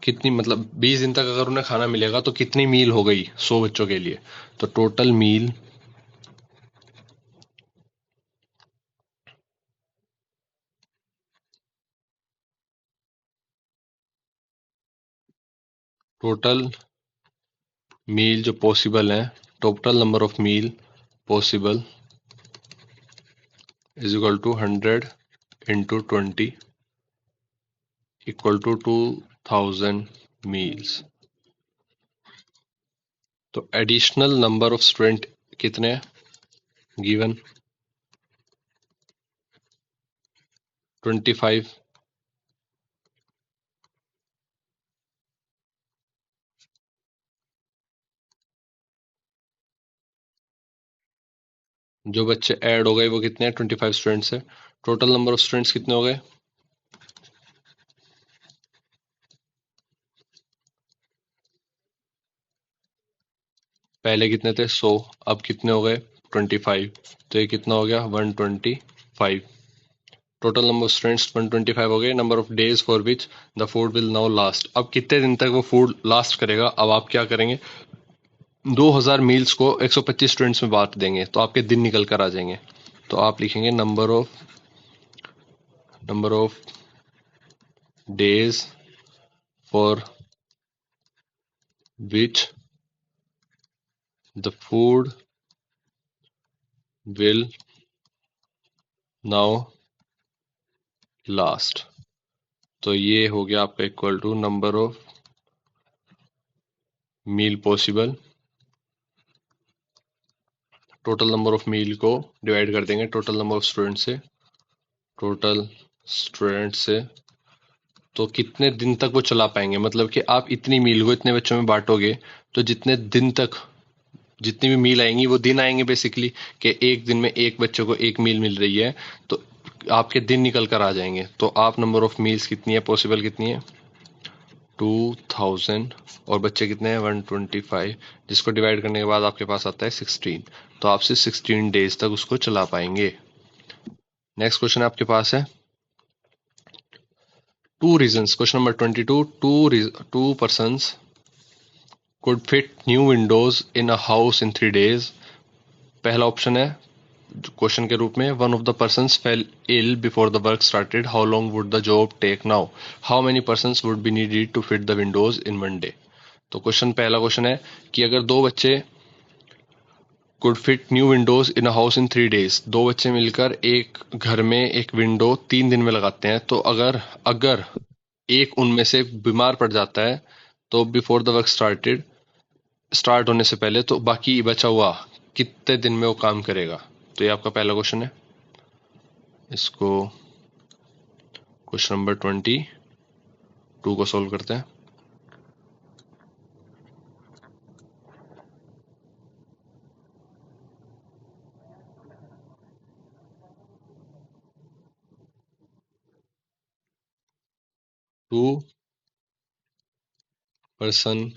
कितनी मतलब 20 दिन तक अगर उन्हें खाना मिलेगा तो कितनी मील हो गई 100 बच्चों के लिए। तो टोटल मील जो पॉसिबल है, total number of meal possible is equal to 100 into 20 equal to 2000 meals. तो एडिशनल नंबर ऑफ स्टूडेंट कितने हैं गिवन 25। जो बच्चे ऐड हो गए वो कितने हैं 25 स्टूडेंट्स है। टोटल नंबर ऑफ स्टूडेंट्स कितने हो गए, पहले कितने थे 100, अब कितने हो गए 25, तो ये कितना हो गया 125। टोटल नंबर ऑफ स्टूडेंट्स 125 हो गए। Number of days for which the food will now last, अब कितने दिन तक वो फूड लास्ट करेगा। अब आप क्या करेंगे, 2000 मील्स को 125 स्टूडेंट्स में बांट देंगे तो आपके दिन निकल कर आ जाएंगे। तो आप लिखेंगे number of days for which the food will now last. तो ये हो गया आपका equal to number of meal possible, total number of meal को डिवाइड कर देंगे टोटल नंबर ऑफ स्टूडेंट से, टोटल स्टूडेंट से। तो कितने दिन तक वो चला पाएंगे, मतलब कि आप इतनी मील को इतने बच्चों में बांटोगे तो जितने दिन तक जितनी भी मील आएंगी वो दिन आएंगे बेसिकली, कि एक दिन में एक बच्चे को एक मील मिल रही है तो आपके दिन निकल कर आ जाएंगे। तो आप नंबर ऑफ मील्स कितनी है पॉसिबल कितनी है 2000 और बच्चे कितने हैं 125, जिसको डिवाइड करने के बाद आपके पास आता है 16। तो आपसे 16 डेज तक उसको चला पाएंगे। नेक्स्ट क्वेश्चन आपके पास है two reasons, question number 22। To persons could fit new windows in a house in 3 days। पहला ऑप्शन है क्वेश्चन के रूप में, one of the persons fell ill before the work started, how long would the job take now, how many persons would be needed to fit the windows in 1 day. तो पहला क्वेश्चन है कि अगर दो बच्चे could fit new windows in a house in 3 days, दो बच्चे मिलकर एक घर में एक विंडो 3 दिन में लगाते हैं, तो अगर अगर एक उनमें से बीमार पड़ जाता है तो बिफोर द वर्क स्टार्ट होने से पहले, तो बाकी बचा हुआ कितने दिन में वो काम करेगा। तो ये आपका पहला क्वेश्चन है। इसको क्वेश्चन नंबर 22 को सॉल्व करते हैं। Two person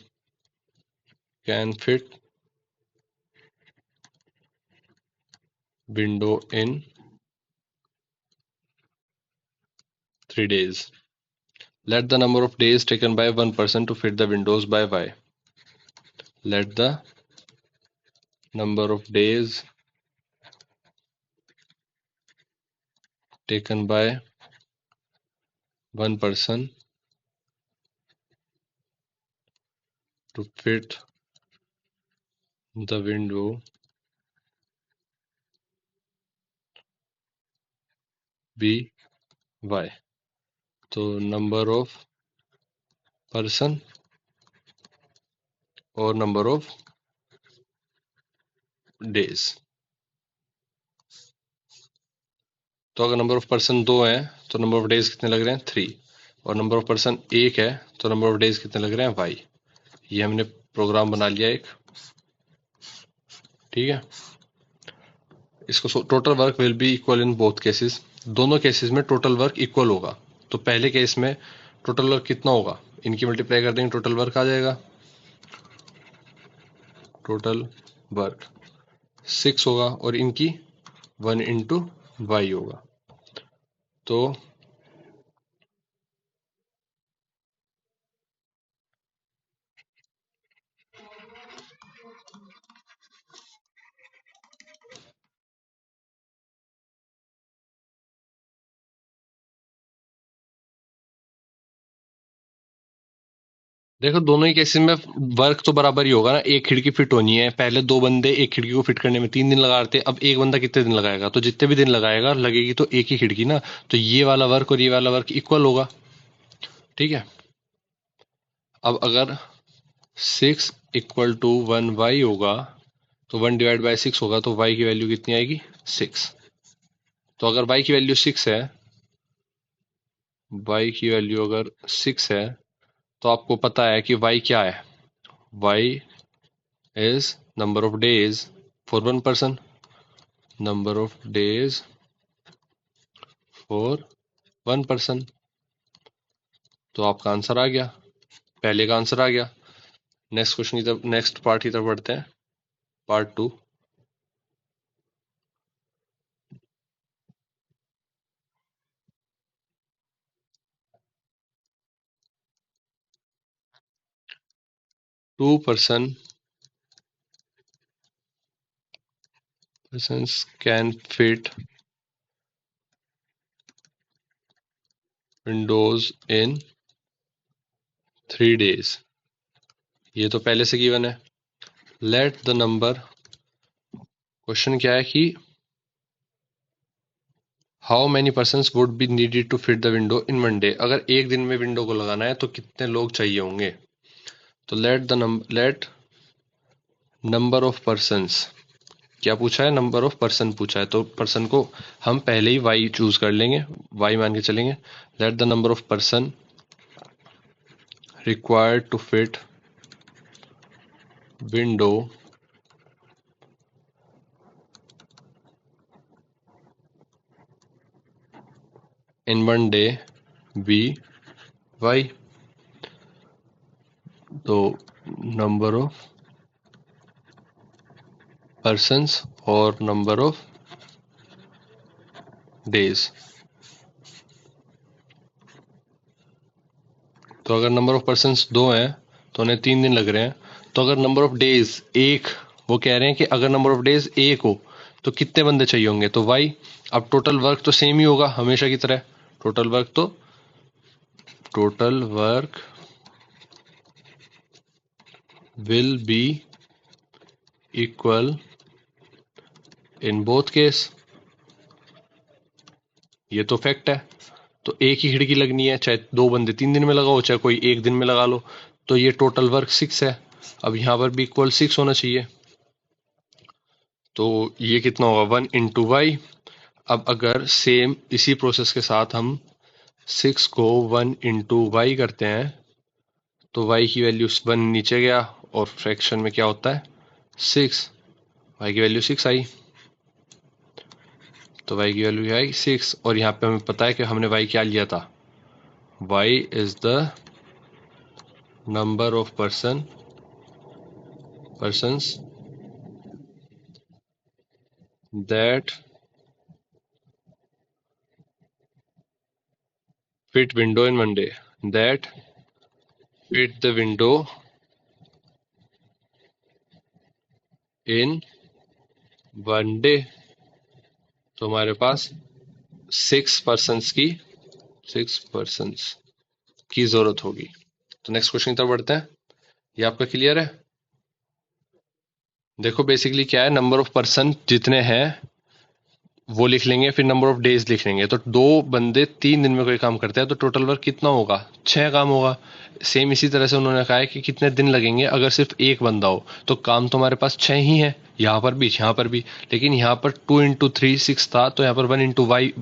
can fit window in 3 days। Let the number of days taken by one person to fit the windows by y। Let the number of days taken by one person to fit the window be y। तो number of person और number of days. तो अगर number of person 2 है तो number of days कितने लग रहे हैं 3, और नंबर ऑफ पर्सन 1 है तो नंबर ऑफ डेज कितने लग रहे हैं y। ये हमने प्रोग्राम बना लिया एक, ठीक है। इसको total work will be equal in both cases, दोनों केसेस में टोटल वर्क इक्वल होगा। तो पहले केस में टोटल वर्क कितना होगा, इनकी मल्टीप्लाई कर देंगे टोटल वर्क आ जाएगा, टोटल वर्क 6 होगा, और इनकी 1 इंटू वाई होगा। तो देखो दोनों ही केसेस में वर्क तो बराबर ही होगा ना। एक खिड़की फिट होनी है, पहले दो बंदे एक खिड़की को फिट करने में 3 दिन लगा रहे थे, अब एक बंदा कितने दिन लगाएगा? तो जितने भी दिन लगाएगा लगेगी तो एक ही खिड़की ना। तो ये वाला वर्क और ये वाला वर्क इक्वल होगा। ठीक है। अब अगर 6 इक्वल टू 1y होगा तो 1/6 होगा, तो y की वैल्यू कितनी आएगी? 6। तो अगर y की वैल्यू 6 है, y की वैल्यू अगर 6 है, तो आपको पता है कि y क्या है? y is number of days for one person, number of days for one person। तो आपका आंसर आ गया, पहले का आंसर आ गया। नेक्स्ट क्वेश्चन की तरफ, नेक्स्ट पार्ट की तरफ बढ़ते हैं, part 2। 2 persons can fit windows in 3 days। ये तो पहले से गिवन है। लेट द नंबर, क्वेश्चन क्या है कि how many persons would be needed to fit the window in one day. अगर एक दिन में विंडो को लगाना है तो कितने लोग चाहिए होंगे? तो लेट नंबर ऑफ पर्सन्स, क्या पूछा है? नंबर ऑफ पर्सन पूछा है, तो पर्सन को हम पहले ही वाई चूज कर लेंगे, वाई मान के चलेंगे। Let the number of person required to fit window in one day be y. तो नंबर ऑफ पर्सन्स और नंबर ऑफ डेज। तो अगर नंबर ऑफ पर्सन्स 2 हैं तो उन्हें 3 दिन लग रहे हैं। तो अगर नंबर ऑफ डेज एक, वो कह रहे हैं कि अगर नंबर ऑफ डेज एक हो तो कितने बंदे चाहिए होंगे? तो वाई। अब टोटल वर्क तो सेम ही होगा हमेशा की तरह। Total work will be equal in both case. ये तो फैक्ट है। तो एक ही खिड़की लगनी है, चाहे दो बंदे 3 दिन में लगाओ, चाहे कोई एक दिन में लगा लो। तो ये टोटल वर्क 6 है। अब यहां पर भी इक्वल 6 होना चाहिए। तो ये कितना होगा? 1 इंटू वाई। अब अगर सेम इसी प्रोसेस के साथ हम 6 को 1 इंटू वाई करते हैं तो वाई की वैल्यू 1 नीचे गया और फ्रैक्शन में क्या होता है? 6। वाई की वैल्यू 6 आई। तो वाई की वैल्यू क्या आई? 6। और यहाँ पे हमें पता है कि हमने वाई क्या लिया था? Y is the number of persons that fit window in one day, that fit the window in one day। तो हमारे पास 6 persons की जरूरत होगी। तो नेक्स्ट क्वेश्चन की तरफ बढ़ते हैं। ये आपका क्लियर है? देखो बेसिकली क्या है, नंबर ऑफ पर्सन जितने हैं वो लिख लेंगे, फिर नंबर ऑफ डेज लिख लेंगे। तो दो बंदे 3 दिन में कोई काम करते हैं तो टोटल वर्क कितना होगा? 6 काम होगा। सेम इसी तरह से उन्होंने कहा है कि कितने दिन लगेंगे अगर सिर्फ एक बंदा हो। तो काम तो हमारे पास 6 ही है, यहाँ पर भी। लेकिन यहाँ पर 2 इंटू 3 6 था, तो यहाँ पर 1 इंटू वाई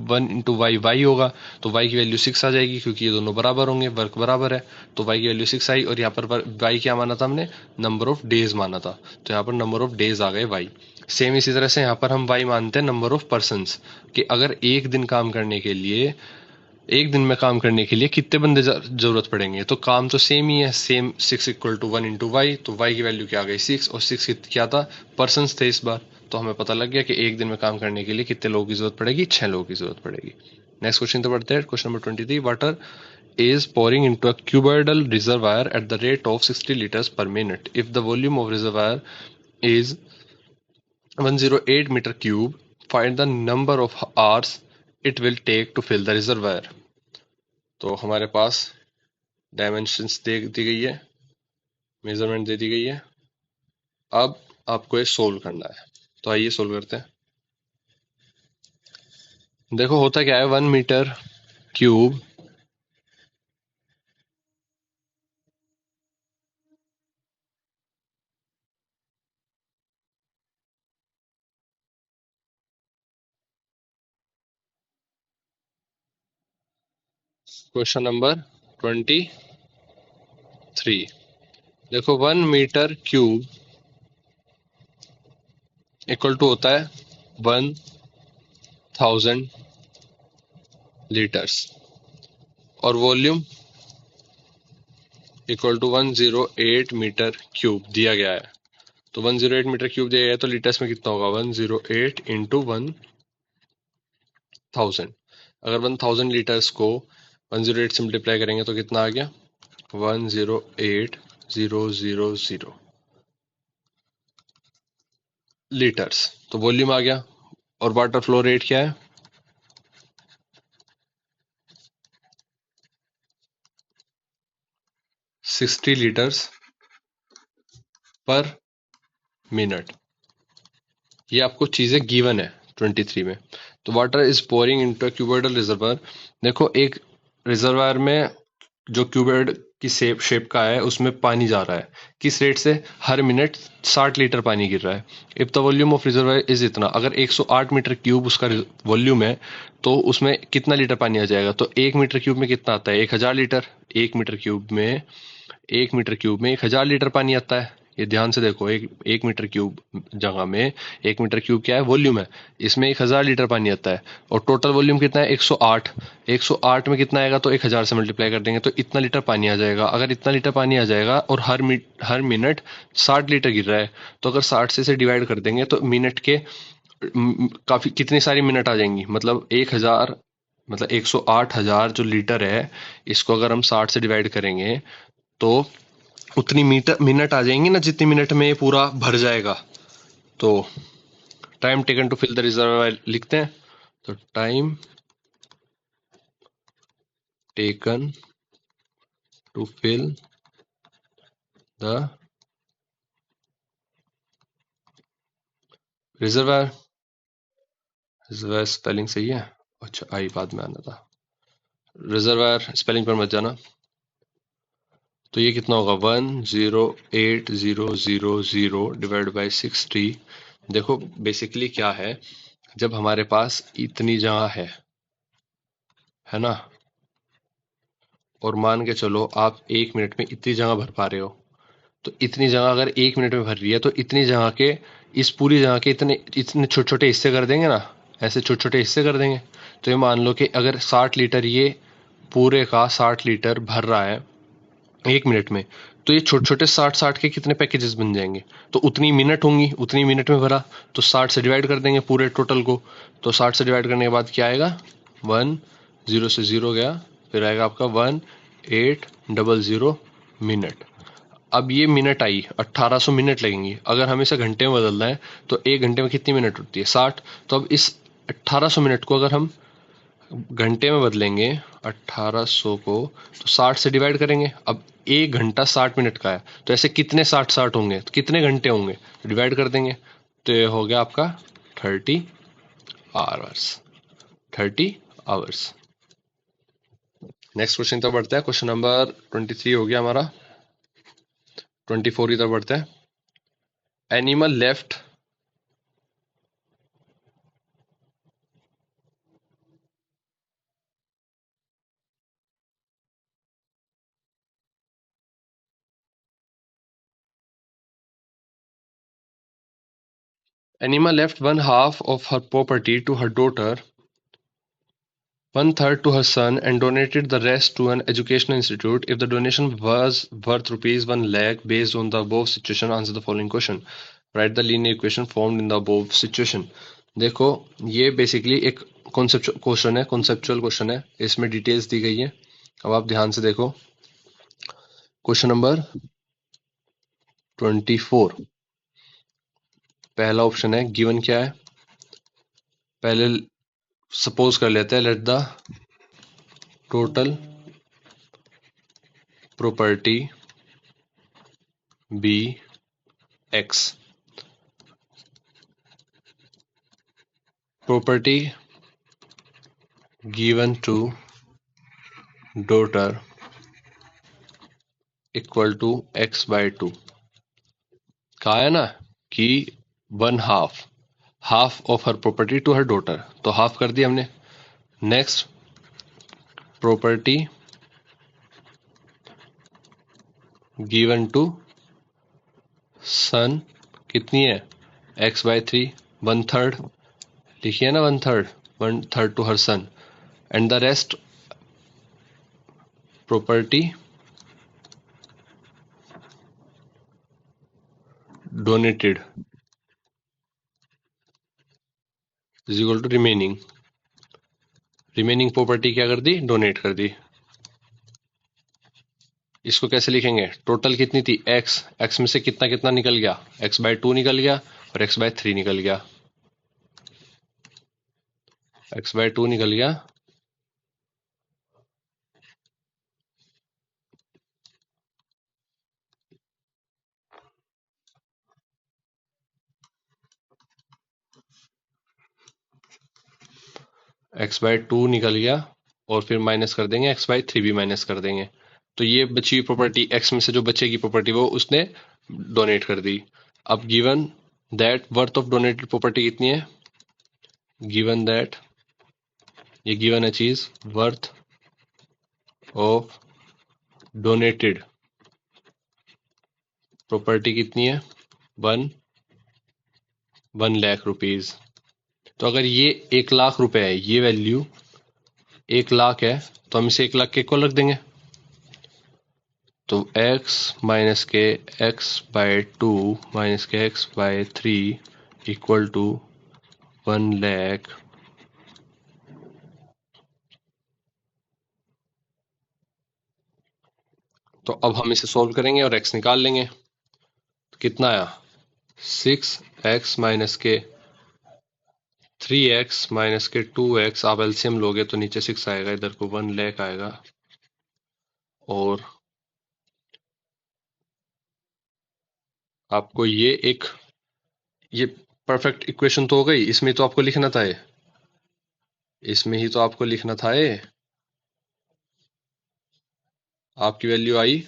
वाई होगा। तो वाई की वैल्यू 6 आ जाएगी क्योंकि ये दोनों बराबर होंगे, वर्क बराबर है। तो वाई की वैल्यू 6 आई। और यहाँ पर वाई क्या माना था हमने? नंबर ऑफ डेज माना था। तो यहाँ पर नंबर ऑफ डेज आ गए वाई। सेम इसी तरह से यहाँ पर हम वाई मानते हैं नंबर ऑफ पर्सन्स, कि अगर एक दिन में काम करने के लिए कितने बंदे जरूरत पड़ेंगे। तो काम तो सेम ही है, same 6 equal to 1 into y. तो वाई की वैल्यू क्या आ गई? 6। और 6 क्या था? पर्सन्स थे इस बार। तो हमें पता लग गया कि एक दिन में काम करने के लिए कितने लोगों की जरूरत पड़ेगी, 6 लोगों की जरूरत पड़ेगी। नेक्स्ट क्वेश्चन तो बढ़ते हैं, question number 23। Water is pouring into a cuboidal reservoir at the rate of 60 liters per minute. If the volume of reservoir is 108 meter cube, find the number of hours it will take to fill the reservoir. तो हमारे पास dimensions दे दी गई है, measurement दे दी गई है। अब आपको ये solve करना है, तो आइए सोल्व करते हैं। देखो होता क्या है, 1 मीटर क्यूब क्वेश्चन नंबर 23। देखो 1 मीटर क्यूब इक्वल टू होता है 1000 लीटर्स और volume equal to 108 metre cube दिया गया है। तो 108 मीटर क्यूब दिया गया है, तो लीटर्स में कितना होगा, 108 इंटू 1000। अगर 1000 लीटर्स को 108 से मल्टीप्लाई करेंगे तो कितना आ गया, 108,000 लीटर्स। तो वॉल्यूम आ गया। और वाटर फ्लो रेट क्या है, 60 लीटर्स पर मिनट। ये आपको चीजें गिवन है 23 में। तो water is pouring into cuboidal reservoir. देखो एक रिजर्वायर में जो क्यूबॉइड की शेप का है उसमें पानी जा रहा है, किस रेट से, हर मिनट 60 लीटर पानी गिर रहा है। If the volume of reservoir is इतना, अगर 108 मीटर क्यूब उसका वॉल्यूम है तो उसमें कितना लीटर पानी आ जाएगा, तो 1 मीटर क्यूब में कितना आता है, 1000 लीटर। 1 मीटर क्यूब में 1000 लीटर पानी आता है। ये ध्यान से देखो, एक मीटर क्यूब जगह में 1 मीटर क्यूब क्या है, वॉल्यूम है, इसमें 1000 लीटर पानी आता है। और टोटल वॉल्यूम कितना है, 108। 108 में कितना आएगा, तो 1000 से मल्टीप्लाई कर देंगे तो इतना लीटर पानी आ जाएगा। अगर इतना लीटर पानी आ जाएगा और हर मिनट 60 लीटर गिर रहा है, तो अगर 60 से डिवाइड कर देंगे तो मिनट के काफी कितनी सारी मिनट आ जाएंगी, मतलब 1000, मतलब 108,000 जो लीटर है, इसको अगर हम 60 से डिवाइड करेंगे तो उतनी मिनट आ जाएंगी ना, जितनी मिनट में ये पूरा भर जाएगा। तो time taken to fill the reservoir लिखते हैं। तो time taken to fill the reservoir. Reservoir spelling सही है, अच्छा आई बाद में आना था, रिजर्वायर स्पेलिंग पर मत जाना। तो ये कितना होगा, 108,000 डिवाइड बाई 60। देखो बेसिकली क्या है, जब हमारे पास इतनी जगह है ना, और मान के चलो आप 1 मिनट में इतनी जगह भर पा रहे हो, तो इतनी जगह अगर 1 मिनट में भर रही है तो इतनी जगह के, इस पूरी जगह के इतने इतने छोटे छोटे हिस्से कर देंगे ना, ऐसे छोटे छोटे हिस्से कर देंगे। तो ये मान लो कि अगर 60 लीटर, ये पूरे का 60 लीटर भर रहा है 1 मिनट में, तो ये छोटे छोटे 60 के कितने पैकेजेस बन जाएंगे, तो उतनी मिनट होंगी, उतनी मिनट में भरा। तो 60 से डिवाइड कर देंगे पूरे टोटल को। तो 60 से डिवाइड करने के बाद क्या आएगा, 1, 0 से 0 गया, फिर आएगा आपका 1800 मिनट। अब ये मिनट आई, 1800 मिनट लगेंगी। अगर हमें इसे घंटे में बदलना है तो 1 घंटे में कितनी मिनट होती है, 60। तो अब इस 1800 मिनट को अगर हम घंटे में बदलेंगे 1800 को, तो 60 से डिवाइड करेंगे। अब 1 घंटा 60 मिनट का है, तो ऐसे कितने 60 होंगे, तो कितने घंटे होंगे, डिवाइड कर देंगे। तो ये हो गया आपका 30 आवर्स। 30 आवर्स। नेक्स्ट क्वेश्चन तो बढ़ता है, क्वेश्चन नंबर 23 हो गया हमारा। 24 की तरफ बढ़ते हैं। Animal left Anima left one half of her property to her daughter, one third to her son, and donated the rest to an educational institute. If the donation was worth rupees 1 lakh, based on the above situation, answer the following question. Right the linear equation formed in the above situation. देखो ये basically एक conceptual question है, इसमें details दी गई है। अब आप ध्यान से देखो क्वेश्चन नंबर 24। पहला ऑप्शन है, गिवन क्या है, पहले सपोज कर लेते हैं, let the total property be x. Property given to daughter equal to x by 2। कहा है ना कि 1/2 of her property to her daughter, तो हाफ कर दिया हमने। Next property given to son कितनी है, x/3, 1/3 लिखिए ना, 1/3 to her son, and the rest property donated is equal to remaining property क्या कर दी, डोनेट कर दी। इसको कैसे लिखेंगे, टोटल कितनी थी x में से कितना कितना निकल गया, x/2 निकल गया और x/3 निकल गया, x/2 निकल गया x/2 निकल गया, और फिर माइनस कर देंगे x/3 भी माइनस कर देंगे। तो ये बची हुई प्रॉपर्टी x में से जो बचेगी प्रॉपर्टी वो उसने डोनेट कर दी। अब given that worth of donated property कितनी है, गिवन दैट, ये गिवन है चीज, वर्थ ऑफ डोनेटेड प्रॉपर्टी कितनी है, 1 लाख रुपीज। तो अगर ये 1 लाख रुपए है, ये वैल्यू 1 लाख है, तो हम इसे 1 लाख के इक्वल रख देंगे। तो x माइनस के x/2 माइनस के x/3 इक्वल टू 1 लाख। तो अब हम इसे सॉल्व करेंगे और x निकाल लेंगे। तो कितना आया, 6x माइनस के 3x माइनस के 2x, आप एलसीएम लोगे तो नीचे 6 आएगा, इधर को 1 लाख आएगा। और आपको ये परफेक्ट इक्वेशन तो हो गई, इसमें तो आपको लिखना था, इसमें ही तो आपको लिखना था। आपकी वैल्यू आई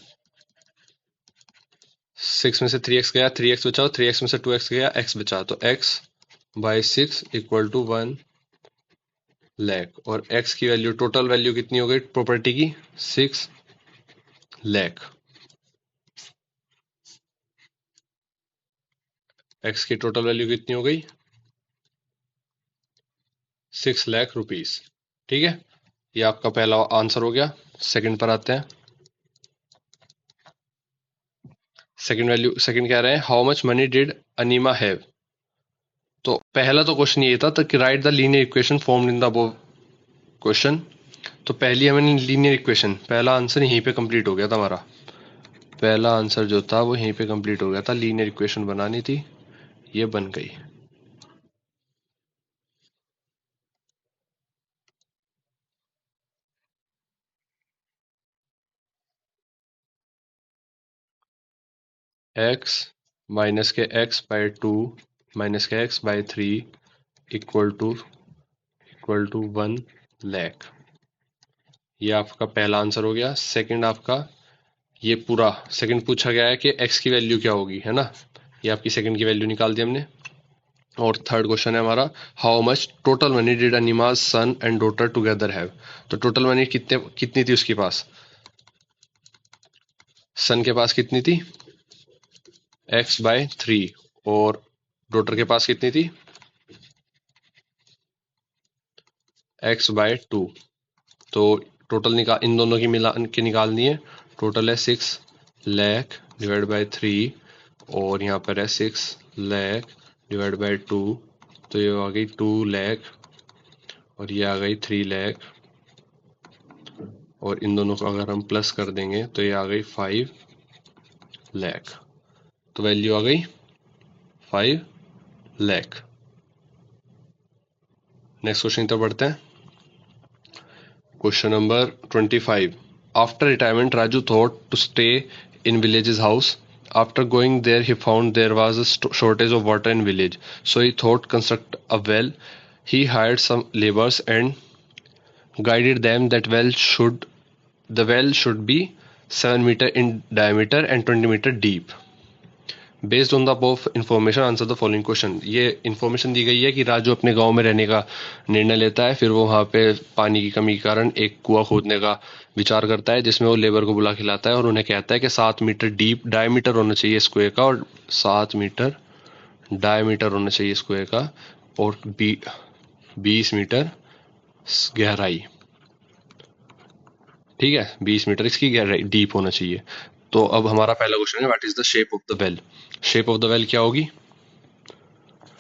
6 में से 3x गया, 3x बचा, 3x में से 2x गया, x बचा, तो x/6 इक्वल टू 1 लाख। और x की वैल्यू, टोटल वैल्यू कितनी हो गई प्रॉपर्टी की, 6 लाख। x की टोटल वैल्यू कितनी हो गई, 6 लाख रुपीस। ठीक है, ये आपका पहला आंसर हो गया। सेकंड पर आते हैं। सेकंड कह रहे हैं, how much money did enema have. तो पहला तो क्वेश्चन ये था कि right the linear equation formed in the above question. तो पहली हमें लीनियर इक्वेशन, पहला आंसर यहीं पे कंप्लीट हो गया था हमारा, पहला आंसर जो था वो यहीं पे कंप्लीट हो गया था। लीनियर इक्वेशन बनानी थी, ये बन गई। x माइनस के x/2 माइनस के x/3 इक्वल टू 1 लाख। ये आपका पहला आंसर हो गया। सेकंड आपका, ये पूरा सेकंड पूछा गया है कि x की वैल्यू क्या होगी, है ना, ये आपकी सेकंड की वैल्यू निकाल दी हमने। और थर्ड क्वेश्चन है हमारा, how much total money did अनिमाज son and daughter together have. तो टोटल मनी कितनी थी उसके पास, सन के पास कितनी थी, x/3, और डॉटर के पास कितनी थी, x/2। तो टोटल इन दोनों की मिला के निकालनी है। टोटल है 6 लाख डिवाइड बाय 3, और यहाँ पर है 6 लाख डिवाइड बाय 2, तो ये आ गई 2 लाख और ये आ गई 3 लाख, और इन दोनों को अगर हम प्लस कर देंगे तो ये आ गई 5 लाख। तो वैल्यू आ गई 5 लाख। नेक्स्ट क्वेश्चन तो बढ़ते हैं। Question number 25। After retirement, Raju thought to stay in village's house. After going there, he found there was a shortage of water in village. So he thought construct a well. He hired some laborers and guided them that the well should be 7 meter in diameter and 20 meter deep. Based on the above information answer the following question. ये information दी गई है कि राजू अपने गांव में रहने का निर्णय लेता है, फिर वो वहां पे पानी की कमी के कारण एक कुआं खोदने का विचार करता है, जिसमें वो लेबर को बुला के लाता है और उन्हें कहता है कि 7 मीटर डीप डायमीटर होना चाहिए इस कुएं का, और 7 मीटर डायमीटर होना चाहिए इस कुएं का, और 20 मीटर गहराई। ठीक है, 20 मीटर इसकी गहराई डीप होना चाहिए। तो अब हमारा पहला क्वेश्चन है, what is the shape of the well. Shape of the well क्या होगी?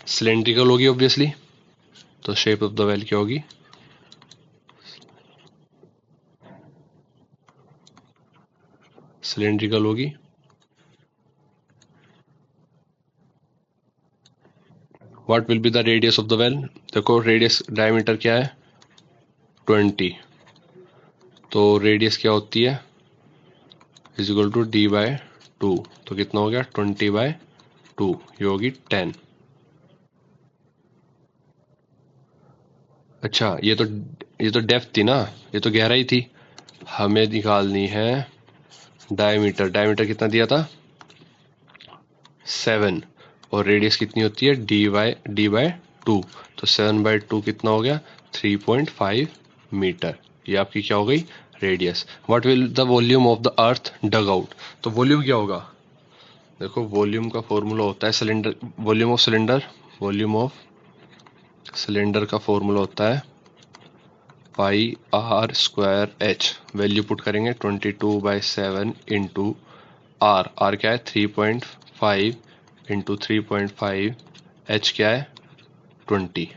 सिलेंड्रिकल होगी ऑब्वियसली। तो शेप ऑफ द वेल क्या होगी? सिलेंड्रिकल होगी। What will be the radius of the well? देखो रेडियस डायमीटर क्या है? 20। तो रेडियस क्या होती है? Is equal to d by 2। तो कितना हो गया? 20 बाय 2, ये होगी 10। अच्छा, ये तो डेप्थ थी ना, ये तो गहराई थी। हमें निकालनी है डायमीटर। डायमीटर कितना दिया था? 7। और रेडियस कितनी होती है? D by 2। तो 7 बाय 2 कितना हो गया? 3.5 मीटर। ये आपकी क्या हो गई? Radius. What will the volume of the earth dug out? तो वॉल्यूम क्या होगा? देखो वॉल्यूम का फॉर्मूला होता है सिलेंडर, वॉल्यूम ऑफ सिलेंडर का फॉर्मूला होता है pi R square H. Value put करेंगे 22/7 इंटू आर। आर क्या है? 3.5 इंटू 3.5। एच क्या है? 20।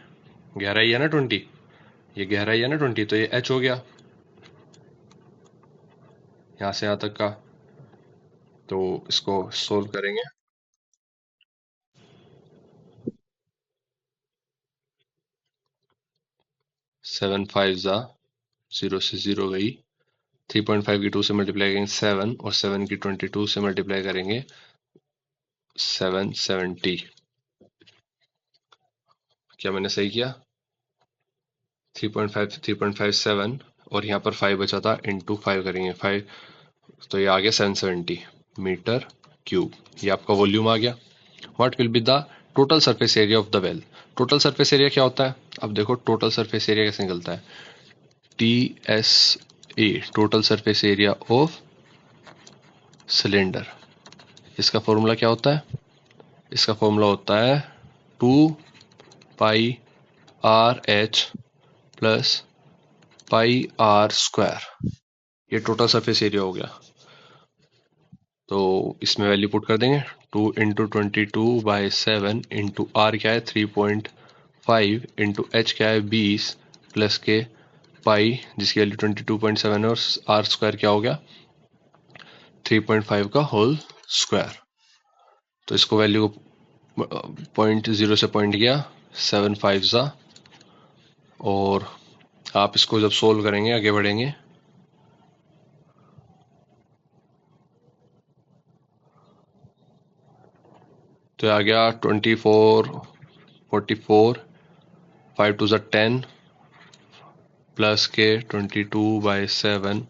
गहराई है ना 20, ये गहराई है ना 20, तो ये एच हो गया यहाँ से यहाँ तक का। तो इसको सोल्व करेंगे। 7 5 ज़ा 0 से 0 गई। 3.5 की 2 से मल्टीप्लाई करेंगे 7, और 7 की 22 से मल्टीप्लाई करेंगे 770। क्या मैंने सही किया? 3.5 3.57, और यहाँ पर 5 बचा था, इंटू 5 करेंगे 5, तो ये आ गया 770 मीटर क्यूब। ये आपका वॉल्यूम आ गया। What will be the total surface area of the well? Total surface area क्या होता है? अब देखो टोटल सरफेस एरिया कैसे निकलता है? TSA, total surface area of cylinder. इसका फॉर्मूला क्या होता है? इसका फॉर्मूला होता है 2πRH प्लस πr²। ये टोटल सरफेस एरिया हो गया। तो इसमें वैल्यू पुट कर देंगे 2 इंटू 22/7 इंटू आर क्या है? 3.5 इंटू एच क्या है? 20 प्लस के पाई जिसकी वैल्यू 22.7 है, और आर स्क्वायर क्या हो गया? 3.5 का होल स्क्वायर। तो इसको वैल्यू को 0.0 से पॉइंट किया, 7 5 ज़ा, और आप इसको जब सोल्व करेंगे आगे बढ़ेंगे तो आ गया 24 44 5 2 ज़ा 10 प्लस के 22/7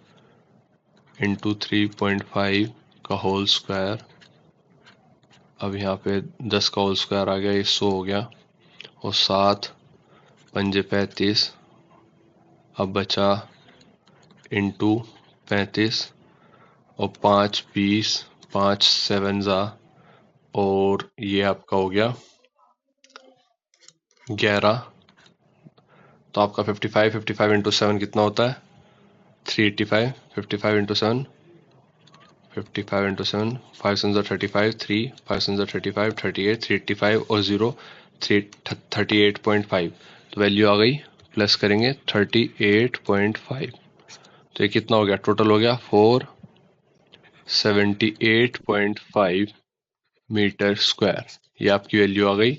इंटू 3.5 का होल स्क्वायर। अब यहाँ पे 10 का होल स्क्वायर आ गया, ये 100 हो गया, और 7 पंजे 35, अब बचा इंटू 35, और 5 20, 5 7 ज़ा, और ये आपका हो गया 11। तो आपका 55 इंटू 7 कितना होता है? 385। 55 इंटू 7 55 इंटू 7, 5 7 35, 3 5 7 35, 38, 385 और 0 38.5। तो वैल्यू आ गई, प्लस करेंगे 38.5। तो ये कितना हो गया, टोटल हो गया 478.5 मीटर स्क्वायर। ये आपकी वैल्यू आ गई।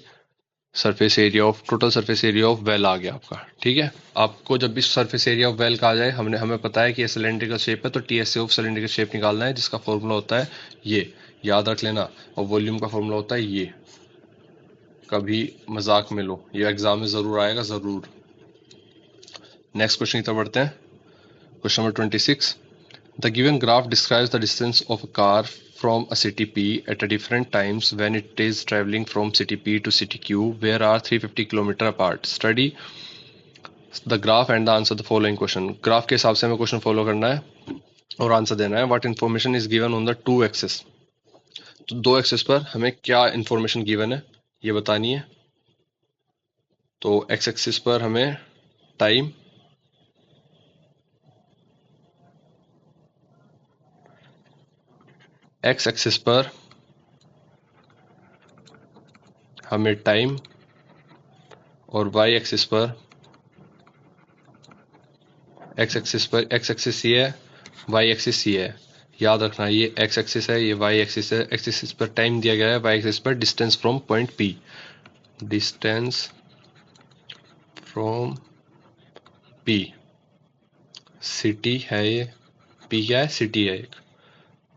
Surface area of, total surface area of well आ गया आपका। ठीक है, आपको जब भी सरफेस एरिया ऑफ वेल का आ जाए, हमें पता है कि ये सिलेंड्रिकल शेप है, तो टीएसए ऑफ सिलेंड्रिकल शेप निकालना है, जिसका फॉर्मूला होता है ये, याद रख लेना। और वॉल्यूम का फॉर्मूला होता है ये, कभी मजाक में लो, ये एग्जाम में जरूर आएगा, जरूर। नेक्स्ट क्वेश्चन की तरफ बढ़ते हैं। Question number 26। The given graph describes the distance of a car from a city P at a different times when it is traveling from city P to city Q, where are 350 km apart. Study the graph and the answer the following question. Graph के हिसाब से हमें question follow करना है और answer देना है। What information is given on the two axis. तो दो एक्सेस पर हमें क्या इंफॉर्मेशन गिवन है ये बतानी है। तो एक्स एक्सिस पर हमें टाइम, एक्स एक्सिस पर हमें टाइम और वाई एक्सिस पर, एक्स एक्सिस ये है, वाई एक्सिस ये है। याद रखना, ये एक्स एक्सिस है, ये वाई एक्सिस है। एक्स एक्सिस पर टाइम दिया गया है, वाई एक्सिस पर distance from point P, distance from P. City है ये, पी क्या है, सिटी है एक।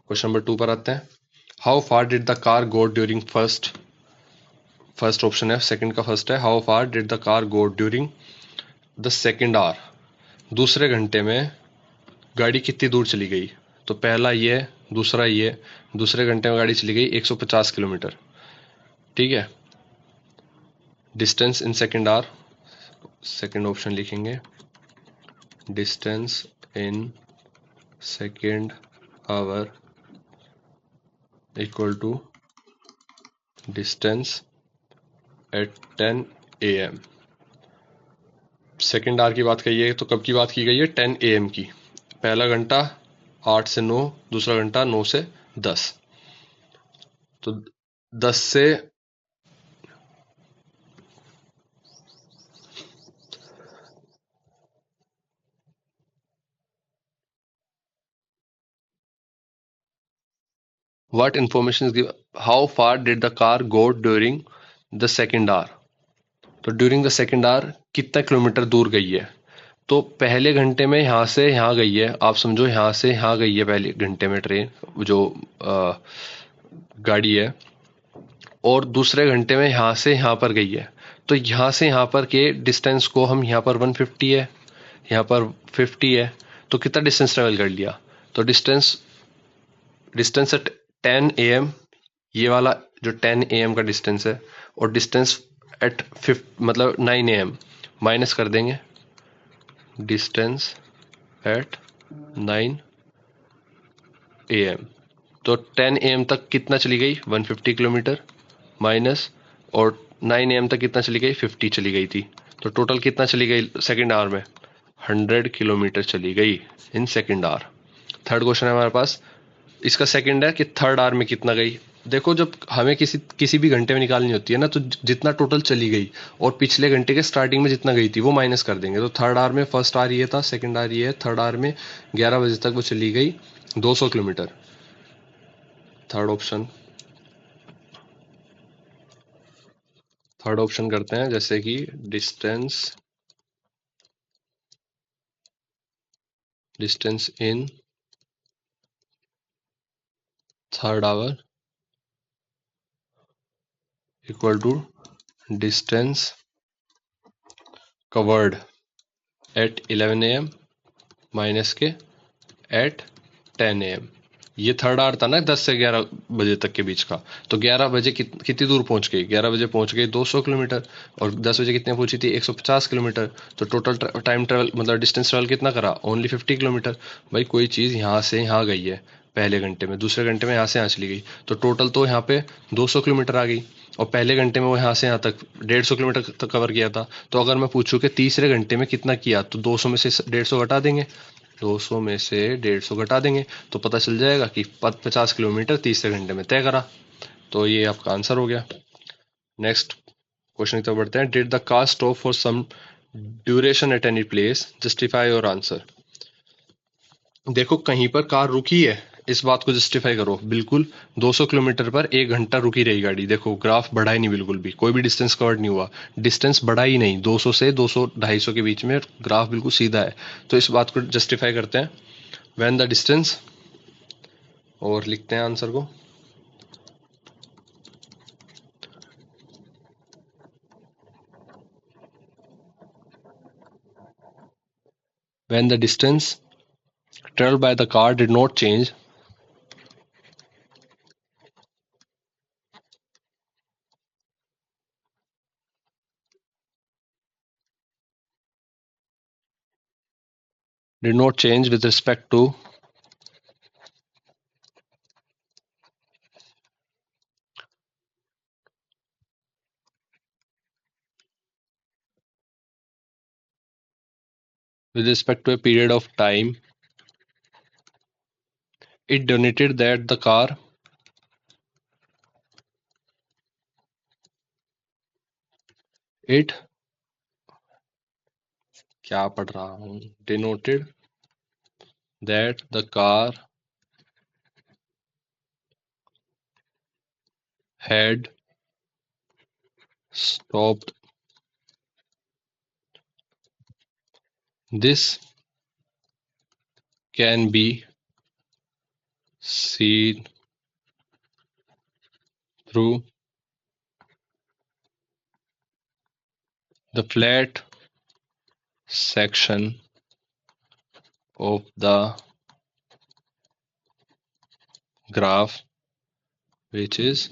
क्वेश्चन नंबर 2 पर आते हैं। How far did the car go during first option है, सेकंड का फर्स्ट है। How far did the car go during the second hour. दूसरे घंटे में गाड़ी कितनी दूर चली गई। तो पहला ये, दूसरा ये, दूसरे घंटे में गाड़ी चली गई 150 किलोमीटर। ठीक है, distance in second hour, second option लिखेंगे, distance in second hour equal to distance at 10 AM। Second hour की बात कही है तो कब की बात की गई है, 10 AM की। पहला घंटा 8 से 9, दूसरा घंटा 9 से 10। तो 10 से What information is given? How far did the car go during the second hour? तो ड्यूरिंग द सेकेंड आवर कितना किलोमीटर दूर गई है। तो पहले घंटे में यहाँ से यहाँ गई है, आप समझो यहाँ से यहाँ गई है पहले घंटे में ट्रेन, जो गाड़ी है। और दूसरे घंटे में यहाँ से यहाँ पर गई है। तो यहाँ से यहाँ पर के डिस्टेंस को हम, यहाँ पर 150 है, यहाँ पर 50 है, तो कितना डिस्टेंस ट्रेवल कर लिया। तो डिस्टेंस एट 10 AM, ये वाला जो 10 AM का डिस्टेंस है, और डिस्टेंस एट 9 AM माइनस कर देंगे, डिस्टेंस एट 9 AM। तो 10 AM तक कितना चली गई, 150 किलोमीटर माइनस, और 9 AM तक कितना चली गई, 50 चली गई थी। तो टोटल कितना चली गई सेकेंड आवर में, 100 किलोमीटर चली गई in second hour. Third question है हमारे पास, इसका सेकंड है कि थर्ड आवर में कितना गई। देखो, जब हमें किसी भी घंटे में निकालनी होती है ना, तो जितना टोटल चली गई और पिछले घंटे के स्टार्टिंग में जितना गई थी वो माइनस कर देंगे। तो थर्ड आवर में फर्स्ट आवर ये था, सेकंड आवर ये है। थर्ड आवर में 11 बजे तक वो चली गई 200 किलोमीटर। थर्ड ऑप्शन करते हैं, जैसे कि distance in third hour equal to distance covered at 11 AM minus के एट 10 AM। ये थर्ड आवर था ना 10 से 11 बजे तक के बीच का। तो 11 बजे कितनी दूर पहुंच गई, 11 बजे पहुंच गई 200 किलोमीटर, और 10 बजे कितने पहुंची थी, 150 किलोमीटर। तो टोटल टाइम ट्रेवल, मतलब डिस्टेंस ट्रेवल कितना करा, ओनली 50 किलोमीटर। भाई कोई चीज़ यहाँ से यहाँ गई है पहले घंटे में, दूसरे घंटे में यहाँ से यहाँ चली गई, तो टोटल तो यहाँ पे 200 किलोमीटर आ गई। और पहले घंटे में वो यहाँ से यहाँ तक 150 किलोमीटर तक कवर किया था। तो अगर मैं पूछूं कि तीसरे घंटे में कितना किया, तो 200 में से 150 घटा देंगे, 200 में से 150 घटा देंगे तो पता चल जाएगा कि 50 किलोमीटर 30 घंटे में तय करा। तो ये आपका आंसर हो गया। नेक्स्ट क्वेश्चन की तरफ बढ़ते हैं। Did the car stop for some duration at any place, justify your answer. देखो कहीं पर कार रुकी है, इस बात को जस्टिफाई करो। बिल्कुल 200 किलोमीटर पर 1 घंटा रुकी रही गाड़ी। देखो ग्राफ बढ़ा ही नहीं, बिल्कुल भी कोई भी डिस्टेंस कवर्ड नहीं हुआ, डिस्टेंस बढ़ा ही नहीं। 200 से 200-250 के बीच में ग्राफ बिल्कुल सीधा है। तो इस बात को जस्टिफाई करते हैं। व्हेन द डिस्टेंस, और लिखते हैं आंसर को। When the distance traveled by the car did not change, with respect to a period of time, it donated that the car it क्या पढ़ रहा हूँ denoted that the car had stopped. This can be seen through the flat section of the graph, which is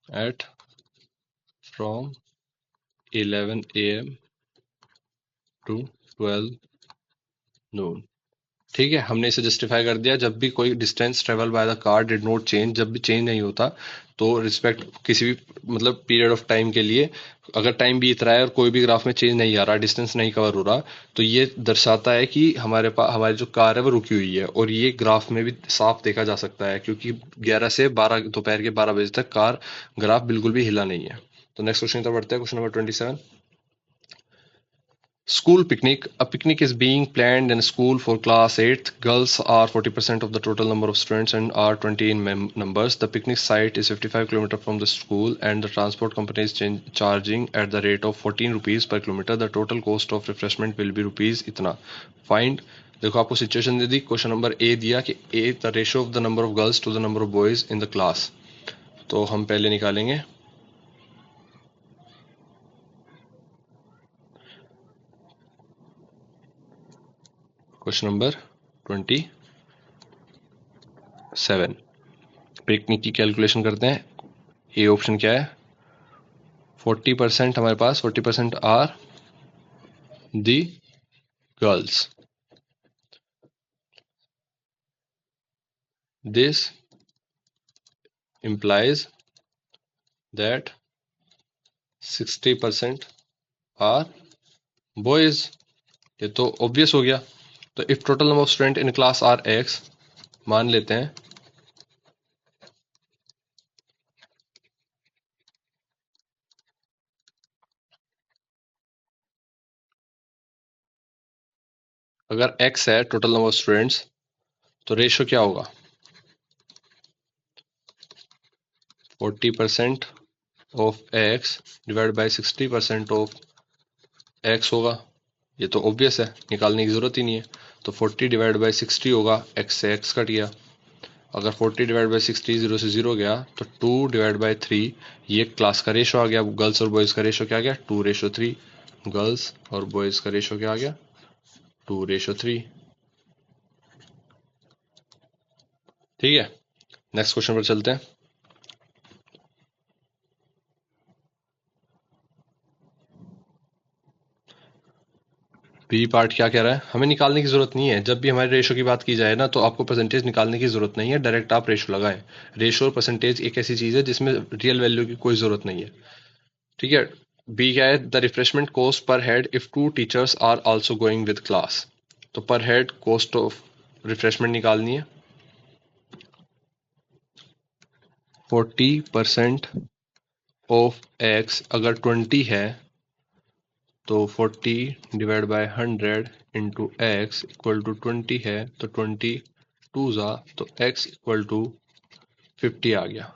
at from 11 a.m. to 12 noon. ठीक है, हमने इसे justify कर दिया। जब भी कोई distance travel by the car did not change, जब भी चेंज नहीं होता तो रिस्पेक्ट किसी भी मतलब पीरियड ऑफ टाइम के लिए, अगर टाइम बीत रहा है और कोई भी ग्राफ में चेंज नहीं आ रहा, डिस्टेंस नहीं कवर हो रहा, तो ये दर्शाता है कि हमारे पास हमारी जो कार है वो रुकी हुई है। और ये ग्राफ में भी साफ देखा जा सकता है, क्योंकि 11 से 12 दोपहर के 12 बजे तक कार ग्राफ बिल्कुल भी हिला नहीं है। तो नेक्स्ट क्वेश्चन की तरफ बढ़ते हैं। Question number 27। School picnic. A picnic is being planned in a school for class 8th. Girls are 40% of the total number of students and are 20 in numbers. The picnic site is 55 km from the school and the transport company is charging at the rate of 14 rupees per kilometer. The total cost of refreshment will be rupees इतना. Find. देखो आपको situation दे दी। Question number A दिया कि A the ratio of the number of girls to the number of boys in the class. तो हम पहले निकालेंगे क्वेश्चन नंबर 27। पिकनिक की कैलकुलेशन करते हैं। ए ऑप्शन क्या है? 40% हमारे पास 40% are the girls. This implies that 60% are boys. ये तो ऑब्वियस हो गया। तो if total number of student in class are x, मान लेते हैं अगर x है टोटल नंबर ऑफ स्टूडेंट्स, तो रेशियो क्या होगा? 40% of x divide by 60% of x होगा। ये तो ऑब्वियस है, निकालने की जरूरत ही नहीं है। तो 40 डिवाइड बाय 60 होगा, x से x कट गया। अगर 40 डिवाइड बाय 60 0 से 0 गया तो 2 डिवाइड बाय 3, ये क्लास का रेशो आ गया। गर्ल्स और बॉयज का रेशो क्या आ गया? 2:3। गर्ल्स और बॉयज का रेशो क्या आ गया? 2:3। ठीक है, नेक्स्ट क्वेश्चन पर चलते हैं। बी पार्ट क्या कह रहा है? हमें निकालने की जरूरत नहीं है। जब भी हमारे रेशो की बात की जाए ना, तो आपको परसेंटेज निकालने की जरूरत नहीं है, डायरेक्ट आप रेशो लगाएं। रेशो और परसेंटेज एक ऐसी चीज है जिसमें रियल वैल्यू की कोई जरूरत नहीं है। ठीक है, बी क्या है? The refreshment cost per head if 2 teachers are also going with class. तो per head cost of refreshment निकालनी है। 40% ऑफ एक्स अगर 20 है तो 40 divide by 100 into x equal to 20 है तो 20 टू ज़ा तो एक्स इक्वल टू 50 आ गया।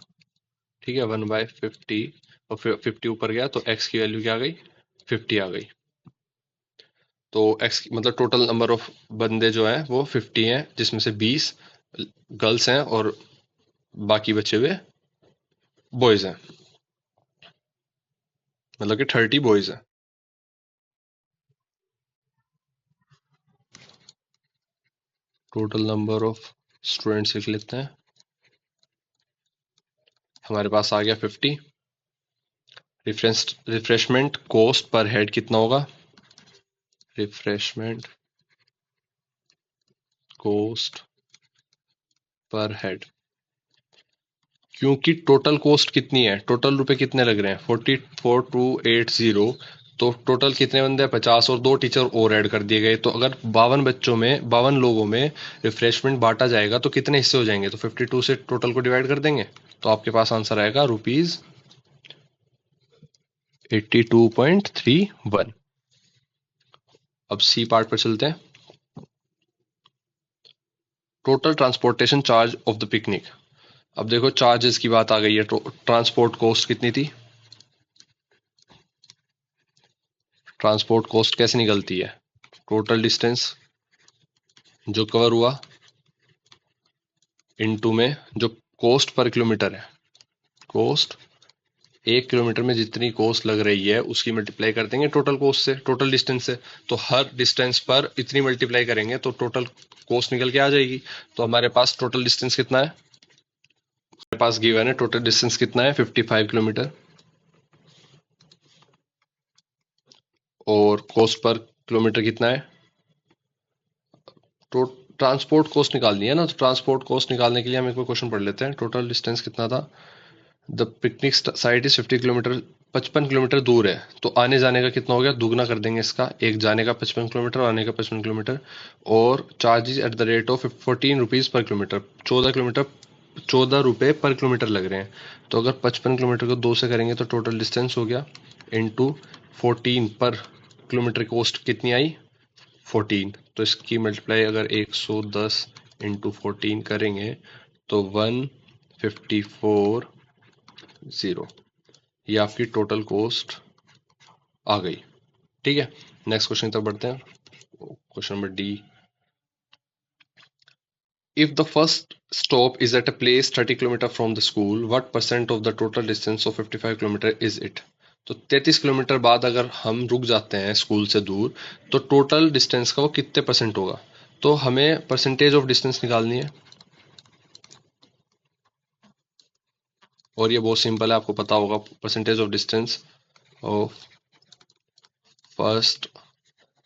ठीक है, 1/50 और 50 ऊपर गया तो एक्स की वैल्यू क्या आ गई, 50 आ गई। तो एक्स मतलब टोटल नंबर ऑफ बंदे जो हैं वो 50 हैं, जिसमें से 20 गर्ल्स हैं और बाकी बचे हुए बॉयज हैं, मतलब कि 30 बॉयज हैं। टोटल नंबर ऑफ स्टूडेंट्स लिख लेते हैं, हमारे पास आ गया 50। रिफ्रेशमेंट कॉस्ट पर हेड कितना होगा, रिफ्रेशमेंट कॉस्ट पर हेड, क्योंकि टोटल कॉस्ट कितनी है, टोटल रुपए कितने लग रहे हैं 44,280, तो टोटल कितने बंदे हैं 50 और 2 टीचर और ऐड कर दिए गए, तो अगर 52 बच्चों में 52 लोगों में रिफ्रेशमेंट बांटा जाएगा तो कितने हिस्से हो जाएंगे, तो 52 से टोटल को डिवाइड कर देंगे तो आपके पास आंसर आएगा ₹82.31। अब सी पार्ट पर चलते हैं। Total transportation charge of the picnic. अब देखो चार्जेस की बात आ गई है, तो ट्रांसपोर्ट कॉस्ट कितनी थी, ट्रांसपोर्ट कॉस्ट कैसे निकलती है, टोटल डिस्टेंस जो कवर हुआ इनटू में जो कॉस्ट पर किलोमीटर है, कॉस्ट 1 किलोमीटर में जितनी कॉस्ट लग रही है उसकी मल्टीप्लाई कर देंगे टोटल कॉस्ट से, टोटल डिस्टेंस से, तो हर डिस्टेंस पर इतनी मल्टीप्लाई करेंगे तो टोटल कॉस्ट निकल के आ जाएगी। तो हमारे पास टोटल डिस्टेंस कितना है, हमारे पास गिवन है टोटल डिस्टेंस कितना है 55 किलोमीटर, और कॉस्ट पर किलोमीटर कितना है, तो ट्रांसपोर्ट कॉस्ट निकालनी है ना, तो ट्रांसपोर्ट कॉस्ट निकालने के लिए हम एक बार क्वेश्चन पढ़ लेते हैं। टोटल डिस्टेंस कितना था, the picnic site is 50 kilometre, 55 kilometre दूर है, तो आने जाने का कितना हो गया, दुगना कर देंगे इसका, एक जाने का 55 किलोमीटर और आने का 55 किलोमीटर, और charges at the rate of 14 rupees पर किलोमीटर, 14 किलोमीटर 14 रुपये पर किलोमीटर लग रहे हैं। तो अगर 55 किलोमीटर को 2 से करेंगे तो टोटल डिस्टेंस हो गया इंटू 14 पर किलोमीटर कॉस्ट कितनी आई 14, तो इसकी मल्टीप्लाई अगर 110 इंटू 14 करेंगे तो 154,0, ये आपकी टोटल कॉस्ट आ गई। ठीक है, नेक्स्ट क्वेश्चन तक बढ़ते हैं। Question number D, if the first stop is at a place 30 kilometre from the school, what percent of the total distance of 55 kilometre is it. तो 33 किलोमीटर बाद अगर हम रुक जाते हैं स्कूल से दूर तो टोटल डिस्टेंस का वो कितने परसेंट होगा, तो हमें परसेंटेज ऑफ डिस्टेंस निकालनी है, और ये बहुत सिंपल है, आपको पता होगा, percentage of distance of first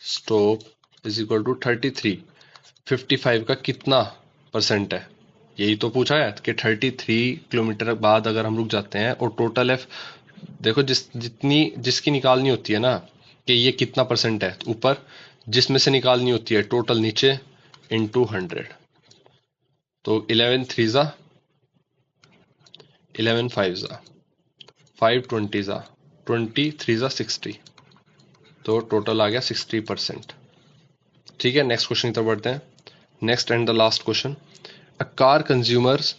stop is equal to 33, 55 का कितना परसेंट है, यही तो पूछा है कि 33 किलोमीटर बाद अगर हम रुक जाते हैं और टोटल है, देखो जिसकी निकालनी होती है ना कि ये कितना परसेंट है ऊपर, जिसमें से निकालनी होती है टोटल नीचे इंटू 100, तो 11 थ्री ज़ा 11 फाइव ज़ा 5 20 ज़ा 20 3 ज़ा 60, तो टोटल आ गया 60%। ठीक है, नेक्स्ट क्वेश्चन की तरफ बढ़ते हैं। Next and the last question, a car consumers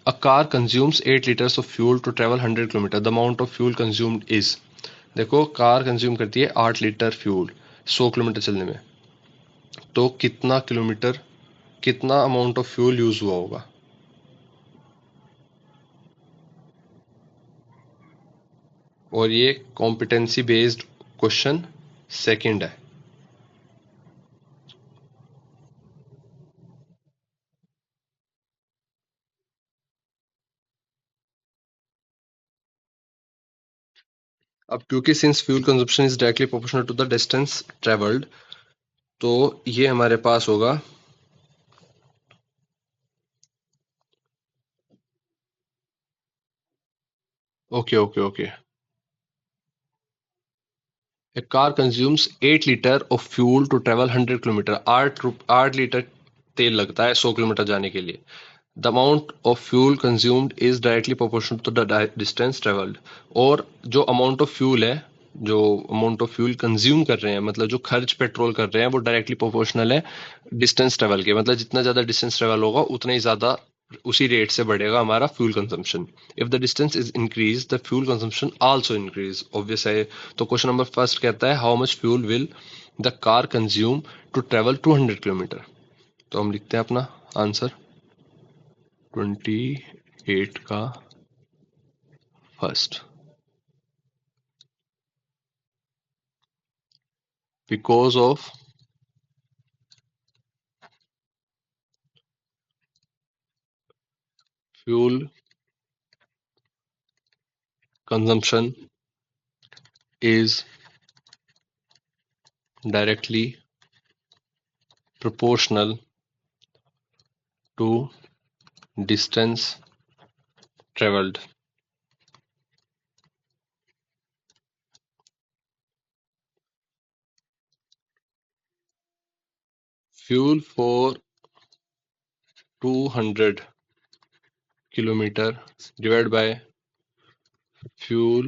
a car consumes 8 liters of fuel to travel 100 kilometre, the amount of fuel consumed is, देखो कार कंज्यूम करती है 8 लीटर फ्यूल 100 किलोमीटर चलने में, तो कितना किलोमीटर कितना अमाउंट ऑफ फ्यूल यूज हुआ होगा, और ये कॉम्पिटेंसी बेस्ड क्वेश्चन सेकंड है। अब क्योंकि since fuel consumption is directly proportional to the distance travelled, तो ये हमारे पास होगा, okay okay okay, a car consumes 8 litre of fuel to travel 100 kilometre. 8 litre तेल लगता है 100 किलोमीटर जाने के लिए। The amount of fuel consumed is directly proportional to the distance travelled. और जो अमाउंट ऑफ फ्यूल है, जो अमाउंट ऑफ फ्यूल कंज्यूम कर रहे हैं, मतलब जो खर्च पेट्रोल कर रहे हैं, वो डायरेक्टली प्रोपोर्शनल है डिस्टेंस ट्रेवल के। मतलब जितना ज्यादा डिस्टेंस ट्रेवल होगा उतना ही ज्यादा उसी रेट से बढ़ेगा हमारा fuel consumption. If the distance is increase the fuel consumption also increase, obvious है। तो क्वेश्चन नंबर फर्स्ट कहता है how much fuel will the car consume to travel 200 kilometre. तो हम लिखते हैं अपना आंसर 28 का first. Because of fuel consumption is directly proportional to distance traveled. Fuel for 200 kilometer divided by fuel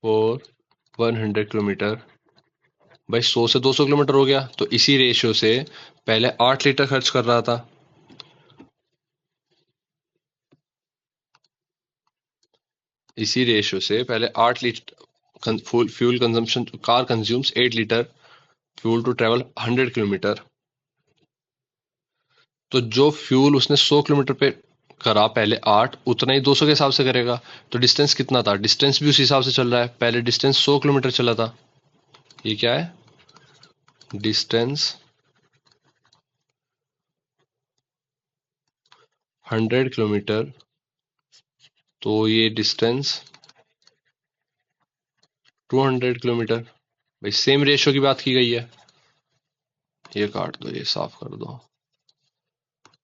for 100 kilometre भाई 100 से 200 किलोमीटर हो गया। तो इसी रेशियो से पहले 8 लीटर खर्च कर रहा था, इसी रेशियो से पहले 8 litre fuel consumption, car consumes 8 litre fuel to travel 100 kilometre. तो जो फ्यूल उसने 100 किलोमीटर पे करा पहले 8, उतना ही 200 के हिसाब से करेगा। तो डिस्टेंस कितना था, डिस्टेंस भी उस हिसाब से चल रहा है। पहले डिस्टेंस 100 किलोमीटर चला था, ये क्या है डिस्टेंस 100 किलोमीटर। तो ये डिस्टेंस 200 किलोमीटर। भाई सेम रेशियो की बात की गई है, ये काट दो, ये साफ कर दो।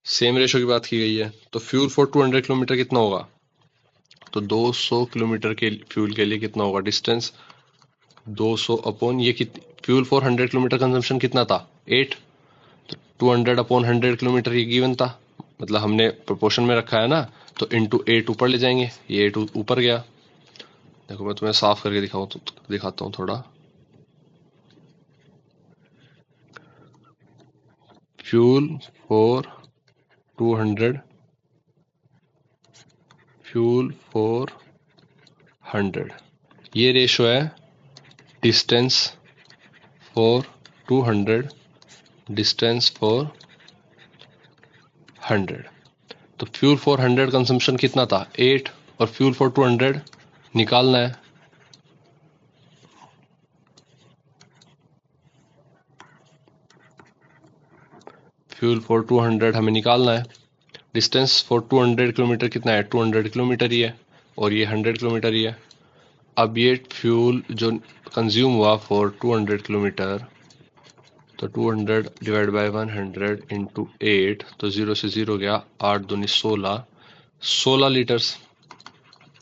सेम रेशियो की बात की गई है। तो फ्यूल फॉर 200 किलोमीटर कितना होगा, तो 200 किलोमीटर के फ्यूल के लिए कितना होगा डिस्टेंस 200 अपॉन ये फ्यूल फॉर 100 किलोमीटर कंजम्पशन कितना था 8। तो 200 अपॉन 100 किलोमीटर ये गिवन था, मतलब हमने प्रोपोर्शन में रखा है ना, तो इंटू 8 ऊपर ले जाएंगे, ये 8 ऊपर गया। देखो मैं तुम्हें साफ करके दिखाता हूँ थोड़ा। फ्यूल फॉर 200, फ्यूल फॉर 100, ये रेशो है डिस्टेंस फॉर 200 डिस्टेंस फॉर 100। तो फ्यूल फॉर 100 कंजम्पशन कितना था 8, और फ्यूल फॉर 200 निकालना है। फ्यूल फॉर 200 हमें निकालना है। डिस्टेंस फॉर 200 किलोमीटर कितना है 200 किलोमीटर ही है, और ये 100 किलोमीटर ही है। अब ये फ्यूल जो कंज्यूम हुआ फॉर 200 किलोमीटर, तो 200 डिवाइड बाय 100 इंटू 8, तो 0 से 0 गया, 8 दूनी 16, 16 लीटर्स।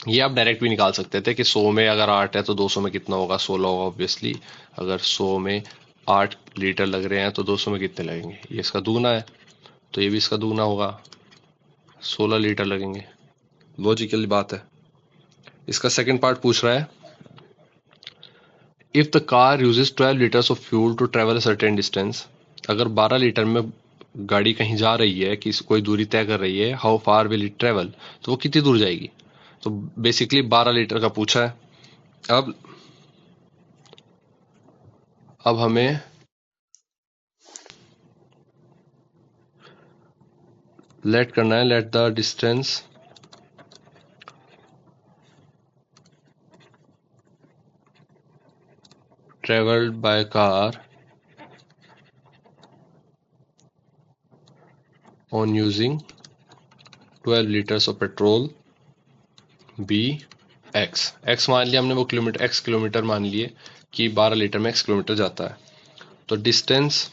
ये आप डायरेक्ट भी निकाल सकते थे कि 100 में अगर 8 है तो 200 में कितना होगा 16 होगा ऑब्वियसली। अगर 100 में 8 लीटर लग रहे हैं तो 200 में कितने लगेंगे, ये इसका दुगना है, तो ये भी इसका दुगना होगा, 16 लीटर लगेंगे। लॉजिकल बात है। इसका सेकंड पार्ट पूछ रहा है if the car uses 12 litres of fuel to travel a certain distance. अगर 12 लीटर में गाड़ी कहीं जा रही है, कि कोई दूरी तय कर रही है, how far will it travel, तो वो कितनी दूर जाएगी। तो बेसिकली 12 लीटर का पूछा है। अब हमें लेट करना है, let the distance travelled by car on using 12 litres of petrol be x. X मान लिया हमने, वो किलोमीटर, एक्स किलोमीटर मान लिए कि 12 लीटर में एक्स किलोमीटर जाता है। तो डिस्टेंस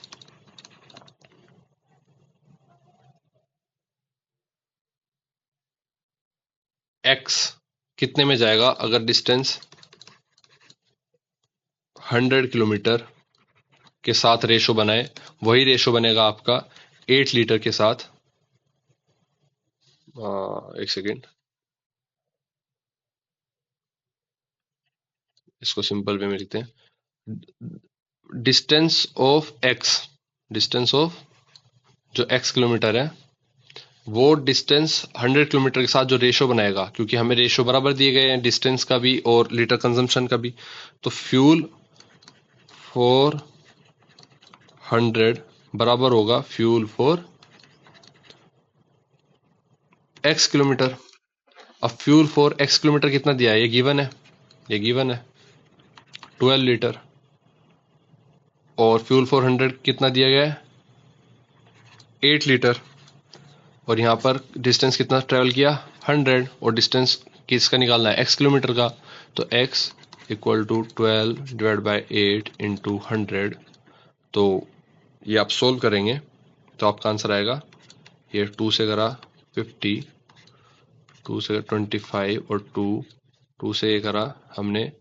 एक्स कितने में जाएगा, अगर डिस्टेंस 100 किलोमीटर के साथ रेशो बनाए, वही रेशो बनेगा आपका 8 लीटर के साथ। एक सेकेंड, इसको सिंपल वे में लिखते हैं। Distance of x, distance of जो x किलोमीटर है, वो डिस्टेंस 100 किलोमीटर के साथ जो रेशो बनाएगा, क्योंकि हमें रेशो बराबर दिए गए हैं डिस्टेंस का भी और लीटर कंजम्पशन का भी, तो फ्यूल फॉर 100 बराबर होगा फ्यूल फॉर x किलोमीटर। अब फ्यूल फॉर x किलोमीटर कितना दिया है, ये गिवन है, ये गिवन है 12 लीटर। और फ्यूल फॉर 100 कितना दिया गया है, 8 लीटर। और यहाँ पर डिस्टेंस कितना ट्रेवल किया, 100, और डिस्टेंस किसका निकालना है, x किलोमीटर का। तो x equal to 12 divide by 8 into 100। तो ये आप सोल्व करेंगे तो आपका आंसर आएगा, ये 2 से करा 50, 2 से 25 और 2 से ये करा हमने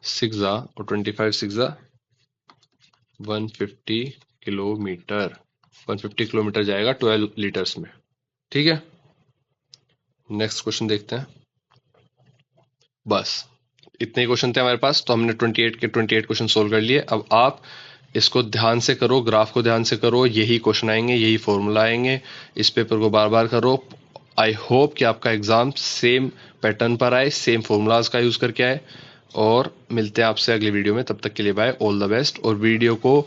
6 और 25 6 150 किलोमीटर। 150 किलोमीटर जाएगा 12 लीटर्स में। ठीक है, नेक्स्ट क्वेश्चन देखते हैं। बस इतने क्वेश्चन थे हमारे पास, तो हमने 28 के 28 क्वेश्चन सोल्व कर लिए। अब आप इसको ध्यान से करो, ग्राफ को ध्यान से करो, यही क्वेश्चन आएंगे, यही फॉर्मूला आएंगे, इस पेपर को बार बार करो। आई होप कि आपका एग्जाम सेम पैटर्न पर आए, सेम फॉर्मूलाज का यूज करके आए। और मिलते हैं आपसे अगली वीडियो में, तब तक के लिए बाय, ऑल द बेस्ट। और वीडियो को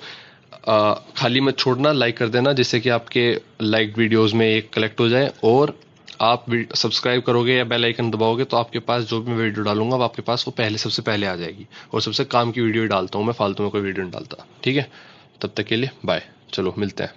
खाली मत छोड़ना, लाइक कर देना, जिससे कि आपके लाइक वीडियोस में एक कलेक्ट हो जाए। और आप सब्सक्राइब करोगे या बेल आइकन दबाओगे तो आपके पास जो भी मैं वीडियो डालूंगा वो आपके पास वो पहले सबसे पहले आ जाएगी। और सबसे काम की वीडियो ही डालता हूँ मैं, फालतू में कोई वीडियो नहीं डालता। ठीक है, तब तक के लिए बाय, चलो मिलते हैं।